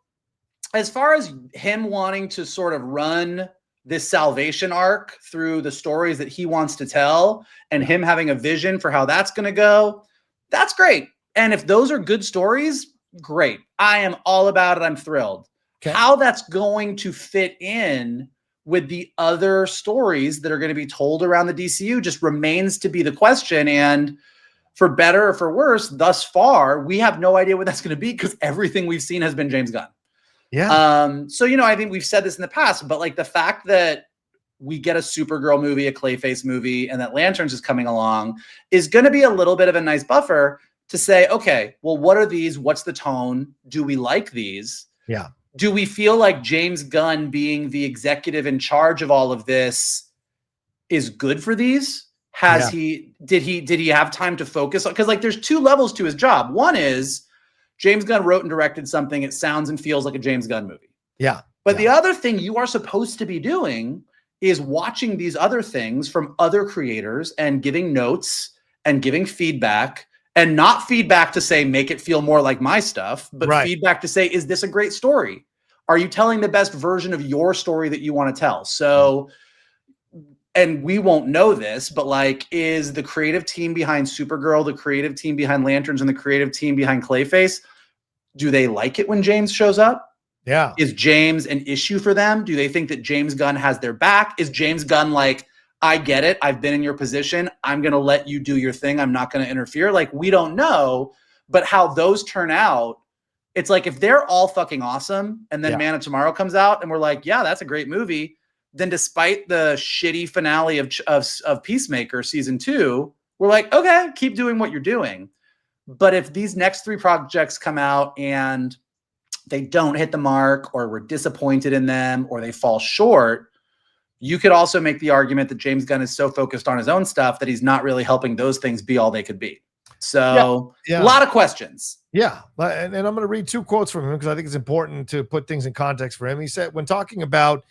as far as him wanting to sort of run this salvation arc through the stories that he wants to tell and him having a vision for how that's going to go, that's great. And if those are good stories, great. I am all about it. I'm thrilled. Okay. How that's going to fit in with the other stories that are going to be told around the DCU just remains to be the question. And for better or for worse, thus far, we have no idea what that's going to be because everything we've seen has been James Gunn. Yeah. So, I think we've said this in the past, but like the fact that we get a Supergirl movie, a Clayface movie, and that Lanterns is coming along is going to be a little bit of a nice buffer to say, okay, well, what are these? What's the tone? Do we like these? Yeah. Do we feel like James Gunn being the executive in charge of all of this is good for these? Did he have time to focus on? Because like there's two levels to his job. One is James Gunn wrote and directed something. It sounds and feels like a James Gunn movie. Yeah. But the other thing you are supposed to be doing is watching these other things from other creators and giving notes and giving feedback, and not feedback to say, make it feel more like my stuff, but feedback to say, is this a great story? Are you telling the best version of your story that you want to tell? So, and we won't know this, but like, is the creative team behind Supergirl, the creative team behind Lanterns, and the creative team behind Clayface, do they like it when James shows up? Yeah. Is James an issue for them? Do they think that James Gunn has their back? Is James Gunn like, I get it. I've been in your position. I'm going to let you do your thing. I'm not going to interfere. Like, we don't know, but how those turn out, it's like, if they're all fucking awesome and then Man of Tomorrow comes out and we're like, yeah, that's a great movie. Then despite the shitty finale of Peacemaker season 2, we're like, okay, keep doing what you're doing. But if these next 3 projects come out and they don't hit the mark, or we're disappointed in them, or they fall short, you could also make the argument that James Gunn is so focused on his own stuff that he's not really helping those things be all they could be. So a lot of questions. Yeah. And I'm going to read 2 quotes from him because I think it's important to put things in context for him. He said, when talking about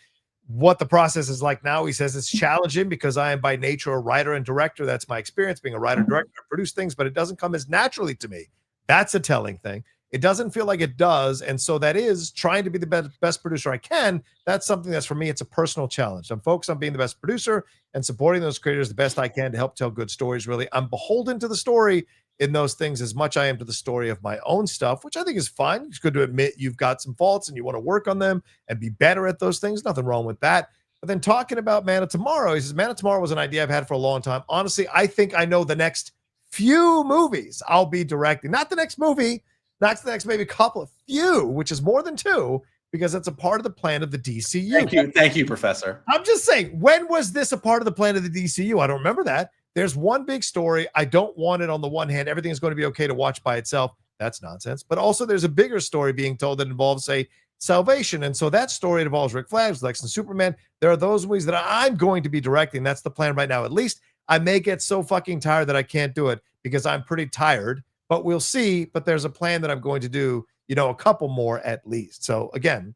what the process is like now, he says it's challenging because I am by nature a writer and director. That's my experience being a writer, director. I produce things, but it doesn't come as naturally to me. That's a telling thing. It doesn't feel like it does. And so that is trying to be the best producer I can. That's something that's for me, it's a personal challenge. I'm focused on being the best producer and supporting those creators the best I can to help tell good stories. Really, I'm beholden to the story in those things as much I am to the story of my own stuff, which I think is fine. It's good to admit you've got some faults and you want to work on them and be better at those things. Nothing wrong with that. But then talking about Man of Tomorrow, he says, Man of Tomorrow was an idea I've had for a long time. Honestly, I think I know the next few movies I'll be directing. Not the next movie, not the next maybe couple of few, which is more than 2, because that's a part of the plan of the DCU. Thank you, Professor. I'm just saying, when was this a part of the plan of the DCU? I don't remember that. There's one big story. I don't want it on the one hand. Everything's going to be okay to watch by itself. That's nonsense. But also there's a bigger story being told that involves, say, salvation. And so that story involves Rick Flag, Lex and Superman. There are those movies that I'm going to be directing. That's the plan right now. At least I may get so fucking tired that I can't do it because I'm pretty tired, but we'll see. But there's a plan that I'm going to do, a couple more at least. So again,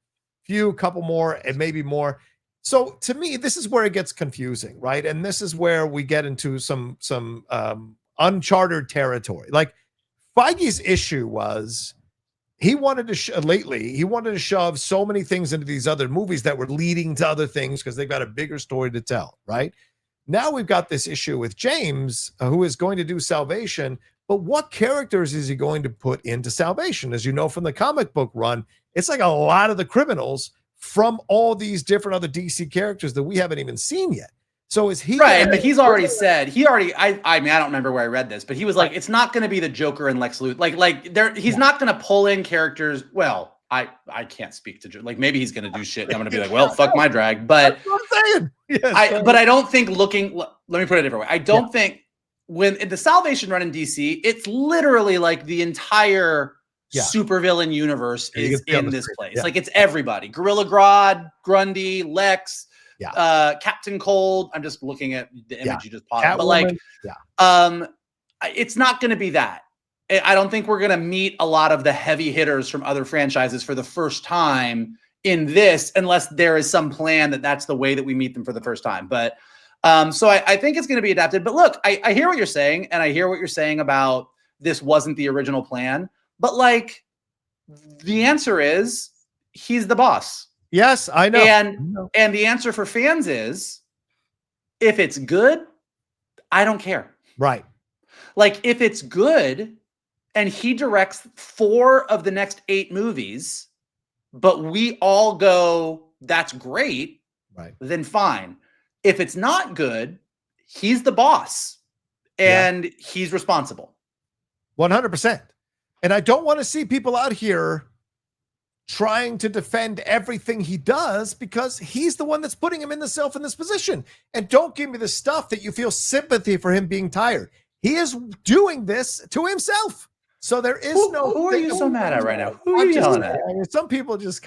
couple more and maybe more. So to me, this is where it gets confusing, right? And this is where we get into some uncharted territory. Like Feige's issue was he wanted to shove so many things into these other movies that were leading to other things because they've got a bigger story to tell, right? Now we've got this issue with James, who is going to do Salvation, but what characters is he going to put into Salvation? As you know from the comic book run, it's like a lot of the criminals from all these different other DC characters that we haven't even seen yet. So is he right? But he's already said I mean, I don't remember where I read this, but he was like, it's not going to be the Joker and Lex Luthor. He's not going to pull in characters. Well, I can't speak to like maybe he's going to do shit. And I'm going to be like, well, fuck my drag. But that's what I'm saying. Yes, but I don't think let me put it a different way. I don't think when in the Salvation run in DC, it's literally like the entire supervillain universe is in this place. Yeah. Like it's everybody. Gorilla Grodd, Grundy, Lex, Captain Cold. I'm just looking at the image you just popped. But like, it's not going to be that. I don't think we're going to meet a lot of the heavy hitters from other franchises for the first time in this, unless there is some plan that that's the way that we meet them for the first time. But so I think it's going to be adapted. But look, I hear what you're saying, and I hear what you're saying about this wasn't the original plan. But like, the answer is he's the boss. Yes, I know. And the answer for fans is, if it's good, I don't care. Right. Like if it's good and he directs 4 of the next 8 movies, but we all go, that's great. Right. Then fine. If it's not good, he's the boss and he's responsible. 100%. And I don't want to see people out here trying to defend everything he does because he's the one that's putting himself in this position. And don't give me the stuff that you feel sympathy for him being tired. He is doing this to himself. So there is who are you so mad at right now? Who are you yelling at? Some people just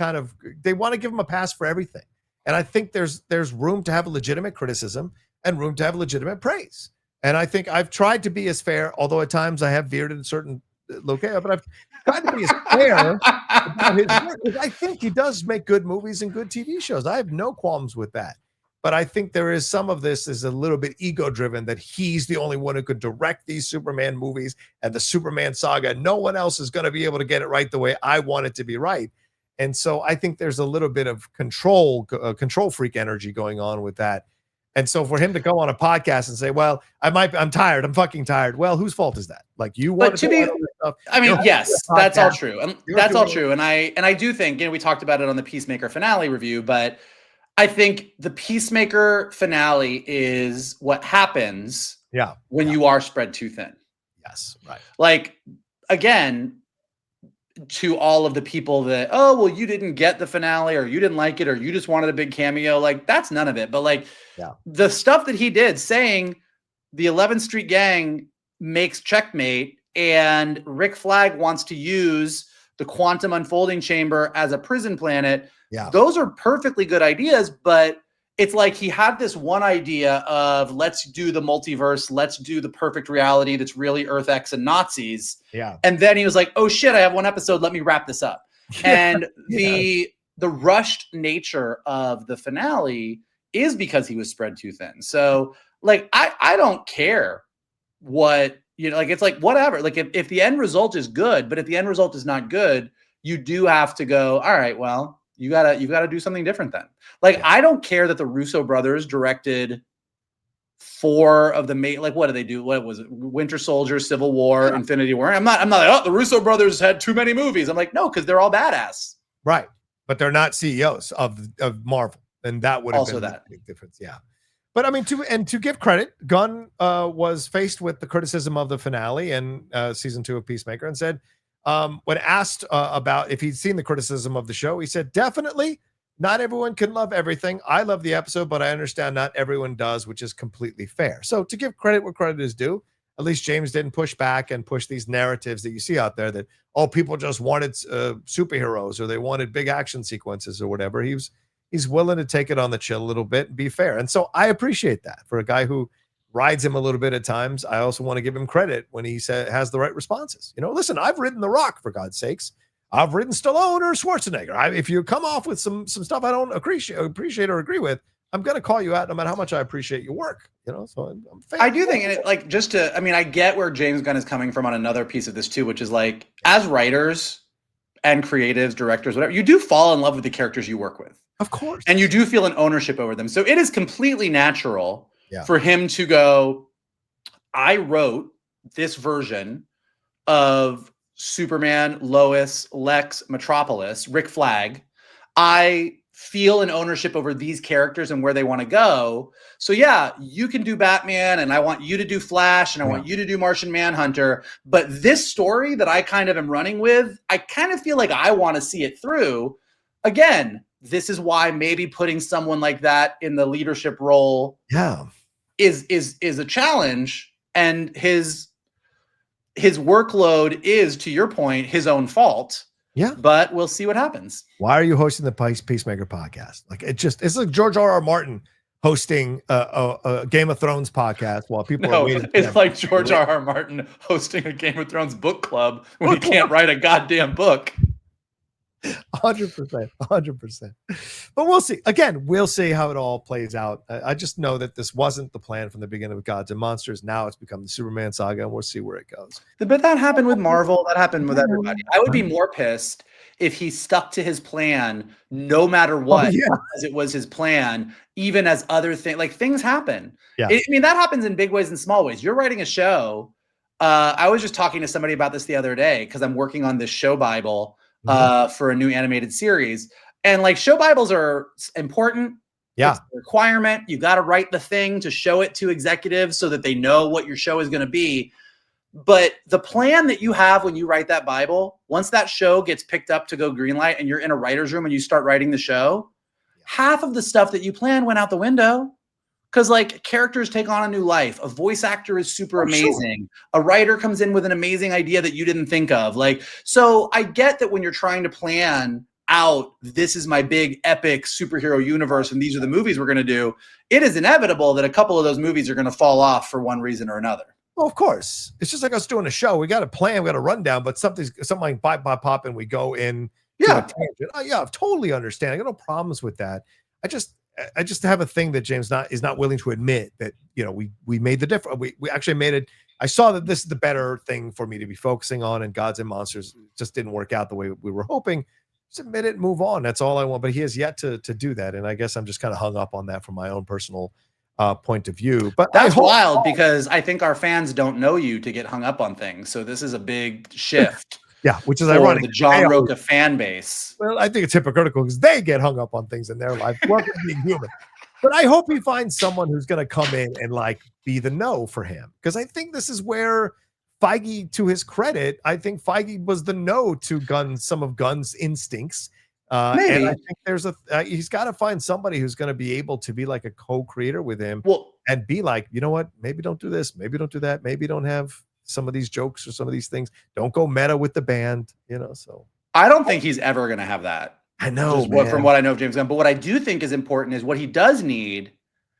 they want to give him a pass for everything. And I think there's room to have a legitimate criticism and room to have legitimate praise. And I think I've tried to be as fair, although at times I have veered in certain locations, but I've tried to be as fair about his work. I think he does make good movies and good TV shows. I have no qualms with that. But I think there is some of this is a little bit ego-driven that he's the only one who could direct these Superman movies and the Superman saga. No one else is going to be able to get it right the way I want it to be right. And so I think there's a little bit of control freak energy going on with that. And so for him to go on a podcast and say, well, I'm tired. I'm fucking tired. Well, whose fault is that? Like you want to be, I mean, yes, that's all true. That's all true. And I do think, we talked about it on the Peacemaker finale review, but I think the Peacemaker finale is what happens when you are spread too thin. Yes. Right. Like, again, to all of the people that, oh, well, you didn't get the finale or you didn't like it or you just wanted a big cameo. Like, that's none of it. But like the stuff that he did saying the 11th Street Gang makes checkmate and Rick Flag wants to use the quantum unfolding chamber as a prison planet. Yeah. Those are perfectly good ideas, but it's like he had this one idea of let's do the multiverse, let's do the perfect reality that's really Earth X and Nazis. Yeah. And then he was like, oh shit, I have one episode, let me wrap this up. And the rushed nature of the finale is because he was spread too thin. So like I don't care what, like it's like whatever. Like if the end result is good, but if the end result is not good, you do have to go, all right, well, you gotta do something different then. Like I don't care that the Russo brothers directed 4 of the main, like what do they do? What was it? Winter Soldier, Civil War, Infinity War. I'm not like, oh, the Russo brothers had too many movies. I'm like, no, because they're all badass. Right. But they're not CEOs of Marvel. And that would have Also been that. a big difference. Yeah. But I mean, to give credit, Gunn was faced with the criticism of the finale and season 2 of Peacemaker and said, when asked about if he'd seen the criticism of the show, he said, definitely not everyone can love everything. I love the episode, but I understand not everyone does, which is completely fair. So to give credit where credit is due, at least James didn't push back and push these narratives that you see out there that, oh, people just wanted superheroes or they wanted big action sequences or whatever. He's willing to take it on the chill a little bit and be fair. And so I appreciate that for a guy who rides him a little bit at times. I also want to give him credit when he has the right responses. Listen, I've ridden The Rock, for God's sakes. I've ridden Stallone or Schwarzenegger. If you come off with some stuff I don't appreciate or agree with, I'm going to call you out no matter how much I appreciate your work. So I'm I do think, and it, like, I get where James Gunn is coming from on another piece of this too, which is like, as writers and creatives, directors, whatever, you do fall in love with the characters you work with. Of course. And you do feel an ownership over them. So it is completely natural for him to go, I wrote this version of Superman, Lois, Lex, Metropolis, Rick Flag. I feel an ownership over these characters and where they want to go. So yeah, you can do Batman and I want you to do Flash and I want you to do Martian Manhunter. But this story that I kind of am running with, I kind of feel like I want to see it through. Again, this is why maybe putting someone like that in the leadership role is a challenge. And his workload is, to your point, his own fault. Yeah. But we'll see what happens. Why are you hosting the Peacemaker podcast? Like it's like George R.R. Martin hosting a Game of Thrones podcast while people are waiting. It's like George R.R. Martin hosting a Game of Thrones book club when he can't write a goddamn book. 100%. But we'll see. Again, we'll see how it all plays out. I just know that this wasn't the plan from the beginning of Gods and Monsters. Now it's become the Superman saga, and we'll see where it goes. But that happened with Marvel. That happened with everybody. I would be more pissed if he stuck to his plan no matter what, because it was his plan, even as other things, like things happen. Yeah. I mean, that happens in big ways and small ways. You're writing a show. I was just talking to somebody about this the other day because I'm working on this show Bible for a new animated series. And like show Bibles are important. Yeah. It's a requirement. You got to write the thing to show it to executives so that they know what your show is going to be. But the plan that you have when you write that Bible, once that show gets picked up to go greenlight and you're in a writer's room and you start writing the show, half of the stuff that you planned went out the window. Because like characters take on a new life. A voice actor is super amazing. Sure. A writer comes in with an amazing idea that you didn't think of. Like, so I get that when you're trying to plan out, this is my big epic superhero universe and these are the movies we're going to do, it is inevitable that a couple of those movies are going to fall off for one reason or another. Well, of course. It's just like us doing a show. We got a plan, we got a rundown, but something like pop and we go in. Yeah, I totally understand. I got no problems with that. I just have a thing that James is not willing to admit that, we made the difference. We actually made it. I saw that this is the better thing for me to be focusing on, and Gods and Monsters just didn't work out the way we were hoping. Just admit it and move on. That's all I want. But he has yet to do that. And I guess I'm just kind of hung up on that from my own personal point of view. But that's wild because I think our fans don't know you to get hung up on things. So this is a big shift. Yeah, which is ironic. The John Rocha fan base. Well, I think it's hypocritical because they get hung up on things in their life. Welcome to being human. But I hope he finds someone who's going to come in and like be the no for him. Because I think this is where Feige, to his credit, I think Feige was the no to some of Gunn's instincts. And I think he's got to find somebody who's going to be able to be like a co-creator with him and be like, you know what, maybe don't do this, maybe don't do that, maybe don't have some of these jokes or some of these things. Don't go meta with the band, so. I don't think he's ever going to have that. I know, from what I know of James Gunn. But what I do think is important is what he does need.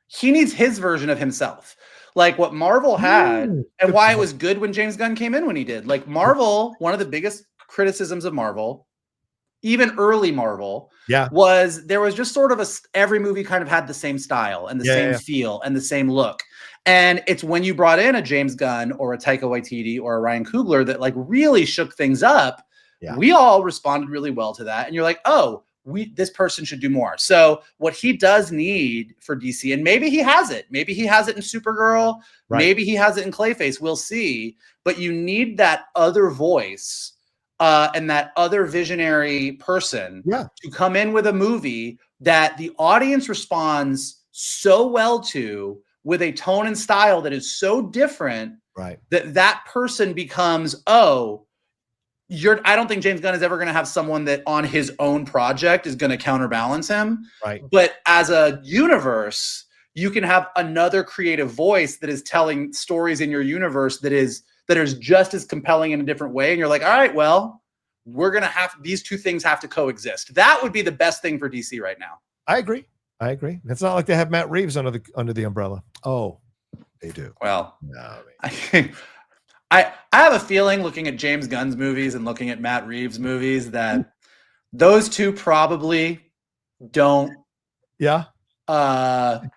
He needs his version of himself, like what Marvel had, and why it was good when James Gunn came in when he did. Like Marvel, one of the biggest criticisms of Marvel, even early Marvel, was there was just sort of every movie kind of had the same style and the same feel and the same look. And it's when you brought in a James Gunn or a Taika Waititi or a Ryan Coogler that like really shook things up. Yeah. We all responded really well to that. And you're like, oh, this person should do more. So what he does need for DC, and maybe he has it. Maybe he has it in Supergirl. Right. Maybe he has it in Clayface. We'll see. But you need that other voice and that other visionary person to come in with a movie that the audience responds so well to, with a tone and style that is so different, that person becomes, oh, I don't think James Gunn is ever going to have someone that on his own project is going to counterbalance him. Right. But as a universe, you can have another creative voice that is telling stories in your universe that is just as compelling in a different way. And you're like, all right, well, we're going to have these two things have to coexist. That would be the best thing for DC right now. I agree. It's not like they have Matt Reeves under the umbrella. Oh, they do. Well, no, I have a feeling, looking at James Gunn's movies and looking at Matt Reeves' movies, that those two probably don't. Yeah. I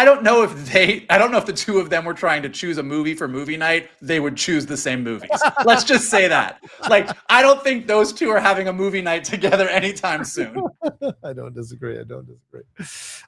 don't know if the two of them were trying to choose a movie for movie night, they would choose the same movies. Let's just say that. Like, I don't think those two are having a movie night together anytime soon. I don't disagree.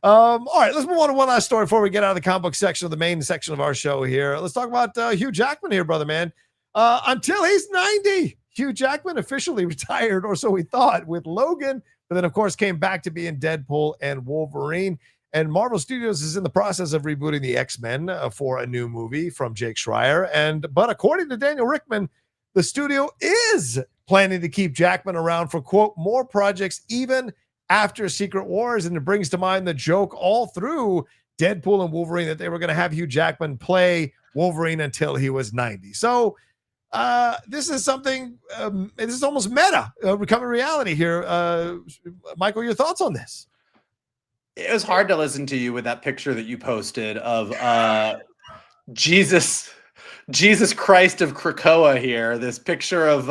All right, let's move on to one last story before we get out of the comic book section of the main section of our show here. Let's talk about Hugh Jackman here, brother man. Until he's 90, Hugh Jackman officially retired, or so we thought, with Logan, but then, of course, came back to be in Deadpool and Wolverine. And Marvel Studios is in the process of rebooting the X-Men for a new movie from Jake Schreier. But according to Daniel Rickman, the studio is planning to keep Jackman around for, quote, more projects even after Secret Wars. And it brings to mind the joke all through Deadpool and Wolverine that they were going to have Hugh Jackman play Wolverine until he was 90. So this is something, this is almost meta, becoming reality here. Michael, your thoughts on this? It was hard to listen to you with that picture that you posted of Jesus Christ of Krakoa here. This picture of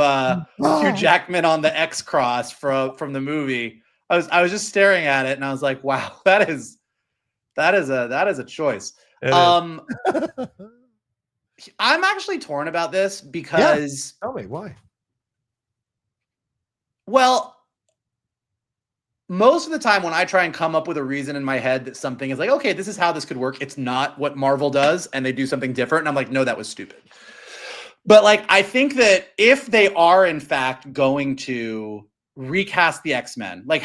Hugh Jackman on the X cross from the movie. I was just staring at it and I was like, wow, that is a choice. I'm actually torn about this because tell me why. Well, most of the time when I try and come up with a reason in my head that something is like, okay, this is how this could work, it's not what Marvel does, and they do something different, and I'm like, no, that was stupid. But like, I think that if they are in fact going to recast the X-Men, like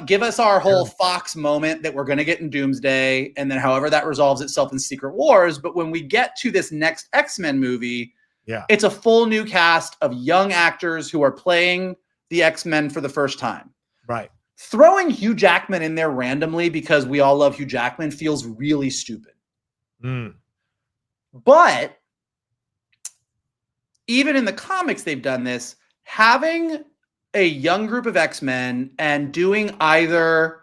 give us our whole Fox moment that we're going to get in Doomsday, and then however that resolves itself in Secret Wars, but when we get to this next X-Men movie, it's a full new cast of young actors who are playing the X-Men for the first time. Right. Throwing Hugh Jackman in there randomly because we all love Hugh Jackman feels really stupid. But even in the comics, they've done this, having a young group of X-Men and doing either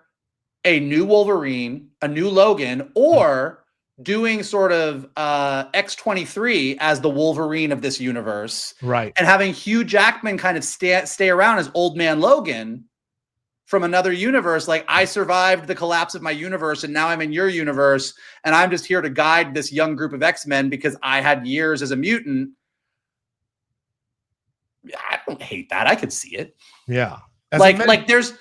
a new Wolverine, a new Logan, or doing sort of X-23 as the Wolverine of this universe. Right. And having Hugh Jackman kind of stay around as Old Man Logan from another universe. Like, I survived the collapse of my universe and now I'm in your universe and I'm just here to guide this young group of X-Men because I had years as a mutant. I don't hate that. I could see it. Yeah. Like there's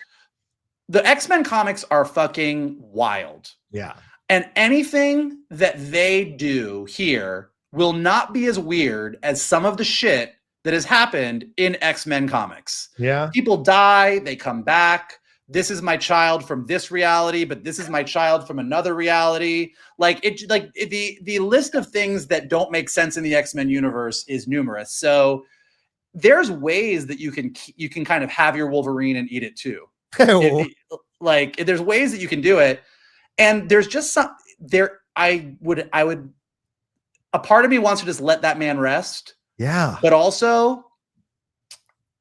the X-Men comics are fucking wild. Yeah. And anything that they do here will not be as weird as some of the shit that has happened in X-Men comics. Yeah. People die, they come back. This is my child from this reality, but this is my child from another reality. The list of things that don't make sense in the X-Men universe is numerous. So there's ways that you can kind of have your Wolverine and eat it too. There's ways that you can do it. And there's just a part of me wants to just let that man rest. Yeah. But also,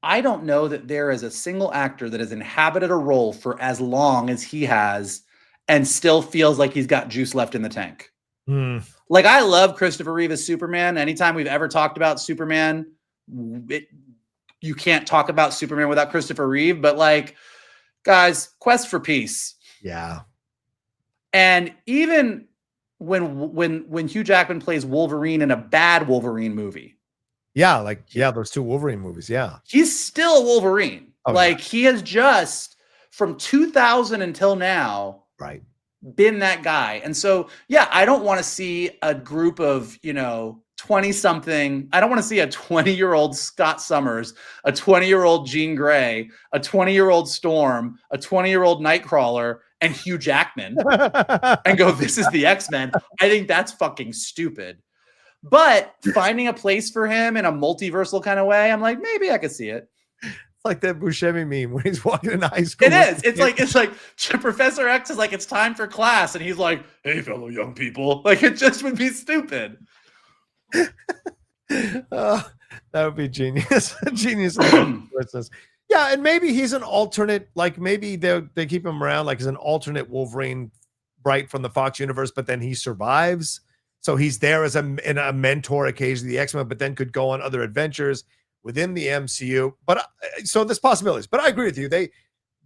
I don't know that there is a single actor that has inhabited a role for as long as he has and still feels like he's got juice left in the tank. Like, I love Christopher Reeve as Superman. Anytime we've ever talked about Superman, you can't talk about Superman without Christopher Reeve. But, like, guys, Quest for Peace. Yeah. And even when Hugh Jackman plays Wolverine in a bad Wolverine movie. Yeah, those two Wolverine movies. Yeah. He's still Wolverine. Oh, like, he has just, from 2000 until now, right, been that guy. And so, yeah, I don't want to see a group of, 20-something. I don't want to see a 20-year-old Scott Summers, a 20-year-old Jean Grey, a 20-year-old Storm, a 20-year-old Nightcrawler, and Hugh Jackman and go, this is the X-Men. I think that's fucking stupid. But finding a place for him in a multiversal kind of way, I'm like, maybe I could see it. It's like that Buscemi meme when he's walking in high school. It is. It's like Professor X is like, it's time for class. And he's like, hey, fellow young people. Like, it just would be stupid. That would be genius. Genius. Yeah, and maybe he's an alternate, like maybe they keep him around like as an alternate Wolverine, right, from the Fox universe, but then he survives. So he's there as a mentor occasionally, the X-Men, but then could go on other adventures within the MCU. But so there's possibilities. But I agree with you.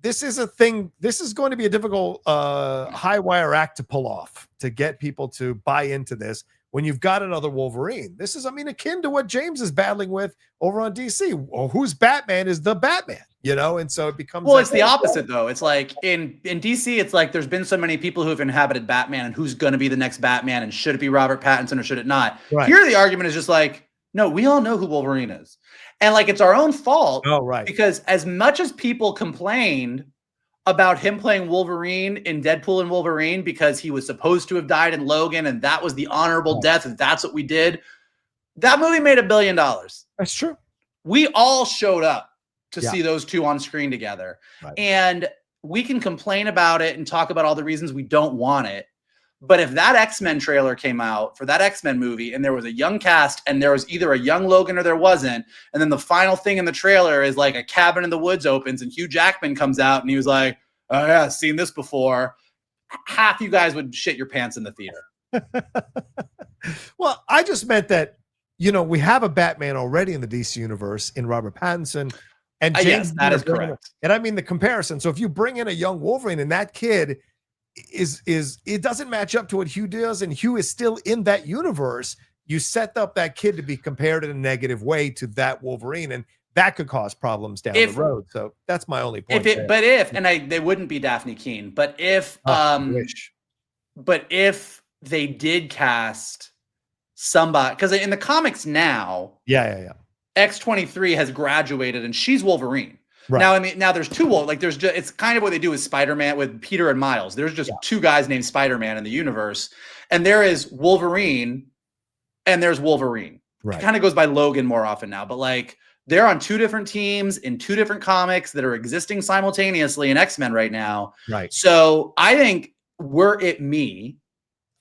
This is a thing. This is going to be a difficult high wire act to pull off, to get people to buy into this when you've got another Wolverine. This is, I mean, akin to what James is battling with over on DC. Well, whose Batman is the Batman, and so it becomes. Well, it's the opposite though. It's like in DC, it's like there's been so many people who have inhabited Batman, and who's going to be the next Batman, and should it be Robert Pattinson or should it not? Right. Here, the argument is just like, no, we all know who Wolverine is, and like it's our own fault. Oh, right. Because as much as people complained about him playing Wolverine in Deadpool and Wolverine because he was supposed to have died in Logan and that was the honorable death and that's what we did, that movie made $1 billion. That's true. We all showed up to see those two on screen together. Right. And we can complain about it and talk about all the reasons we don't want it. But if that X-Men trailer came out for that X-Men movie and there was a young cast and there was either a young Logan or there wasn't, and then the final thing in the trailer is like a cabin in the woods opens and Hugh Jackman comes out and he was like, oh yeah, I've seen this before, half you guys would shit your pants in the theater. Well, I just meant that, we have a Batman already in the DC universe in Robert Pattinson. And James, yes, that is correct. And I mean the comparison. So if you bring in a young Wolverine and that kid is it doesn't match up to what Hugh does, and Hugh is still in that universe, you set up that kid to be compared in a negative way to that Wolverine, and that could cause problems down the road. So that's my only point. They wouldn't be Daphne Keane, but if they did cast somebody, because in the comics now, X-23 has graduated and she's Wolverine. Right. Now, I mean, there's two, like there's just, it's kind of what they do with Spider-Man with Peter and Miles. There's just two guys named Spider-Man in the universe, and there is Wolverine and there's Wolverine. Right. It kind of goes by Logan more often now, but like they're on two different teams in two different comics that are existing simultaneously in X-Men right now. Right. So I think were it me,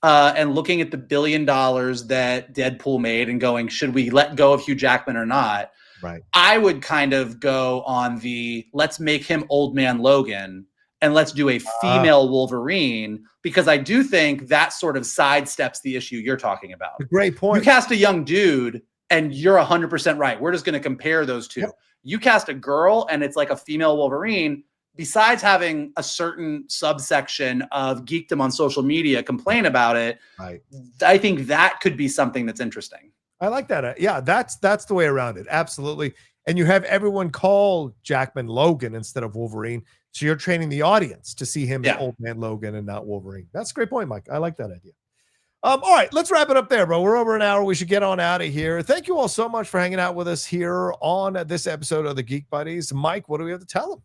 and looking at the $1 billion that Deadpool made and going, should we let go of Hugh Jackman or not? Right. I would kind of go on the, let's make him Old Man Logan and let's do a female Wolverine, because I do think that sort of sidesteps the issue you're talking about. A great point. You cast a young dude and you're 100% right. We're just going to compare those two. Yep. You cast a girl and it's like a female Wolverine. Besides having a certain subsection of geekdom on social media complain about it, right, I think that could be something that's interesting. I like that. Yeah, that's the way around it. Absolutely. And you have everyone call Jackman Logan instead of Wolverine. So you're training the audience to see him as Old Man Logan and not Wolverine. That's a great point, Mike. I like that idea. All right, let's wrap it up there, bro. We're over an hour. We should get on out of here. Thank you all so much for hanging out with us here on this episode of the Geek Buddies. Mike, what do we have to tell them?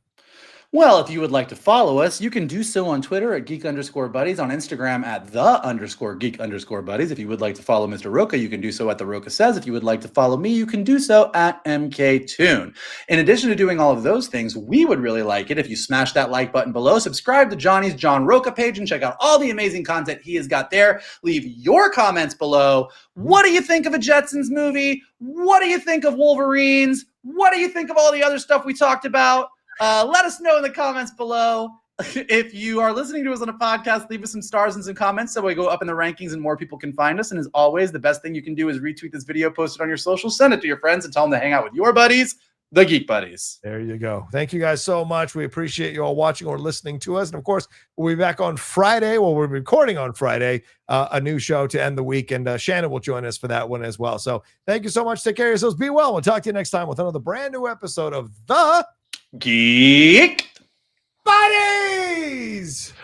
Well, if you would like to follow us, you can do so on Twitter at geek_buddies, on Instagram at _geek_buddies. If you would like to follow Mr. Rocha, you can do so at the Rocha Says. If you would like to follow me, you can do so at MKToon. In addition to doing all of those things, we would really like it if you smash that like button below, subscribe to Johnny's John Rocha page, and check out all the amazing content he has got there. Leave your comments below. What do you think of a Jetsons movie? What do you think of Wolverines? What do you think of all the other stuff we talked about? Let us know in the comments below. If you are listening to us on a podcast, leave us some stars and some comments so we go up in the rankings and more people can find us. And as always, the best thing you can do is retweet this video, post it on your social, send it to your friends, and tell them to hang out with your buddies, the Geek Buddies. There you go. Thank you guys so much. We appreciate you all watching or listening to us. And of course, we'll be back on Friday. Well, we're recording on Friday, a new show to end the week. And Shannon will join us for that one as well. So thank you so much. Take care of yourselves. Be well. We'll talk to you next time with another brand new episode of the Geek Buddies.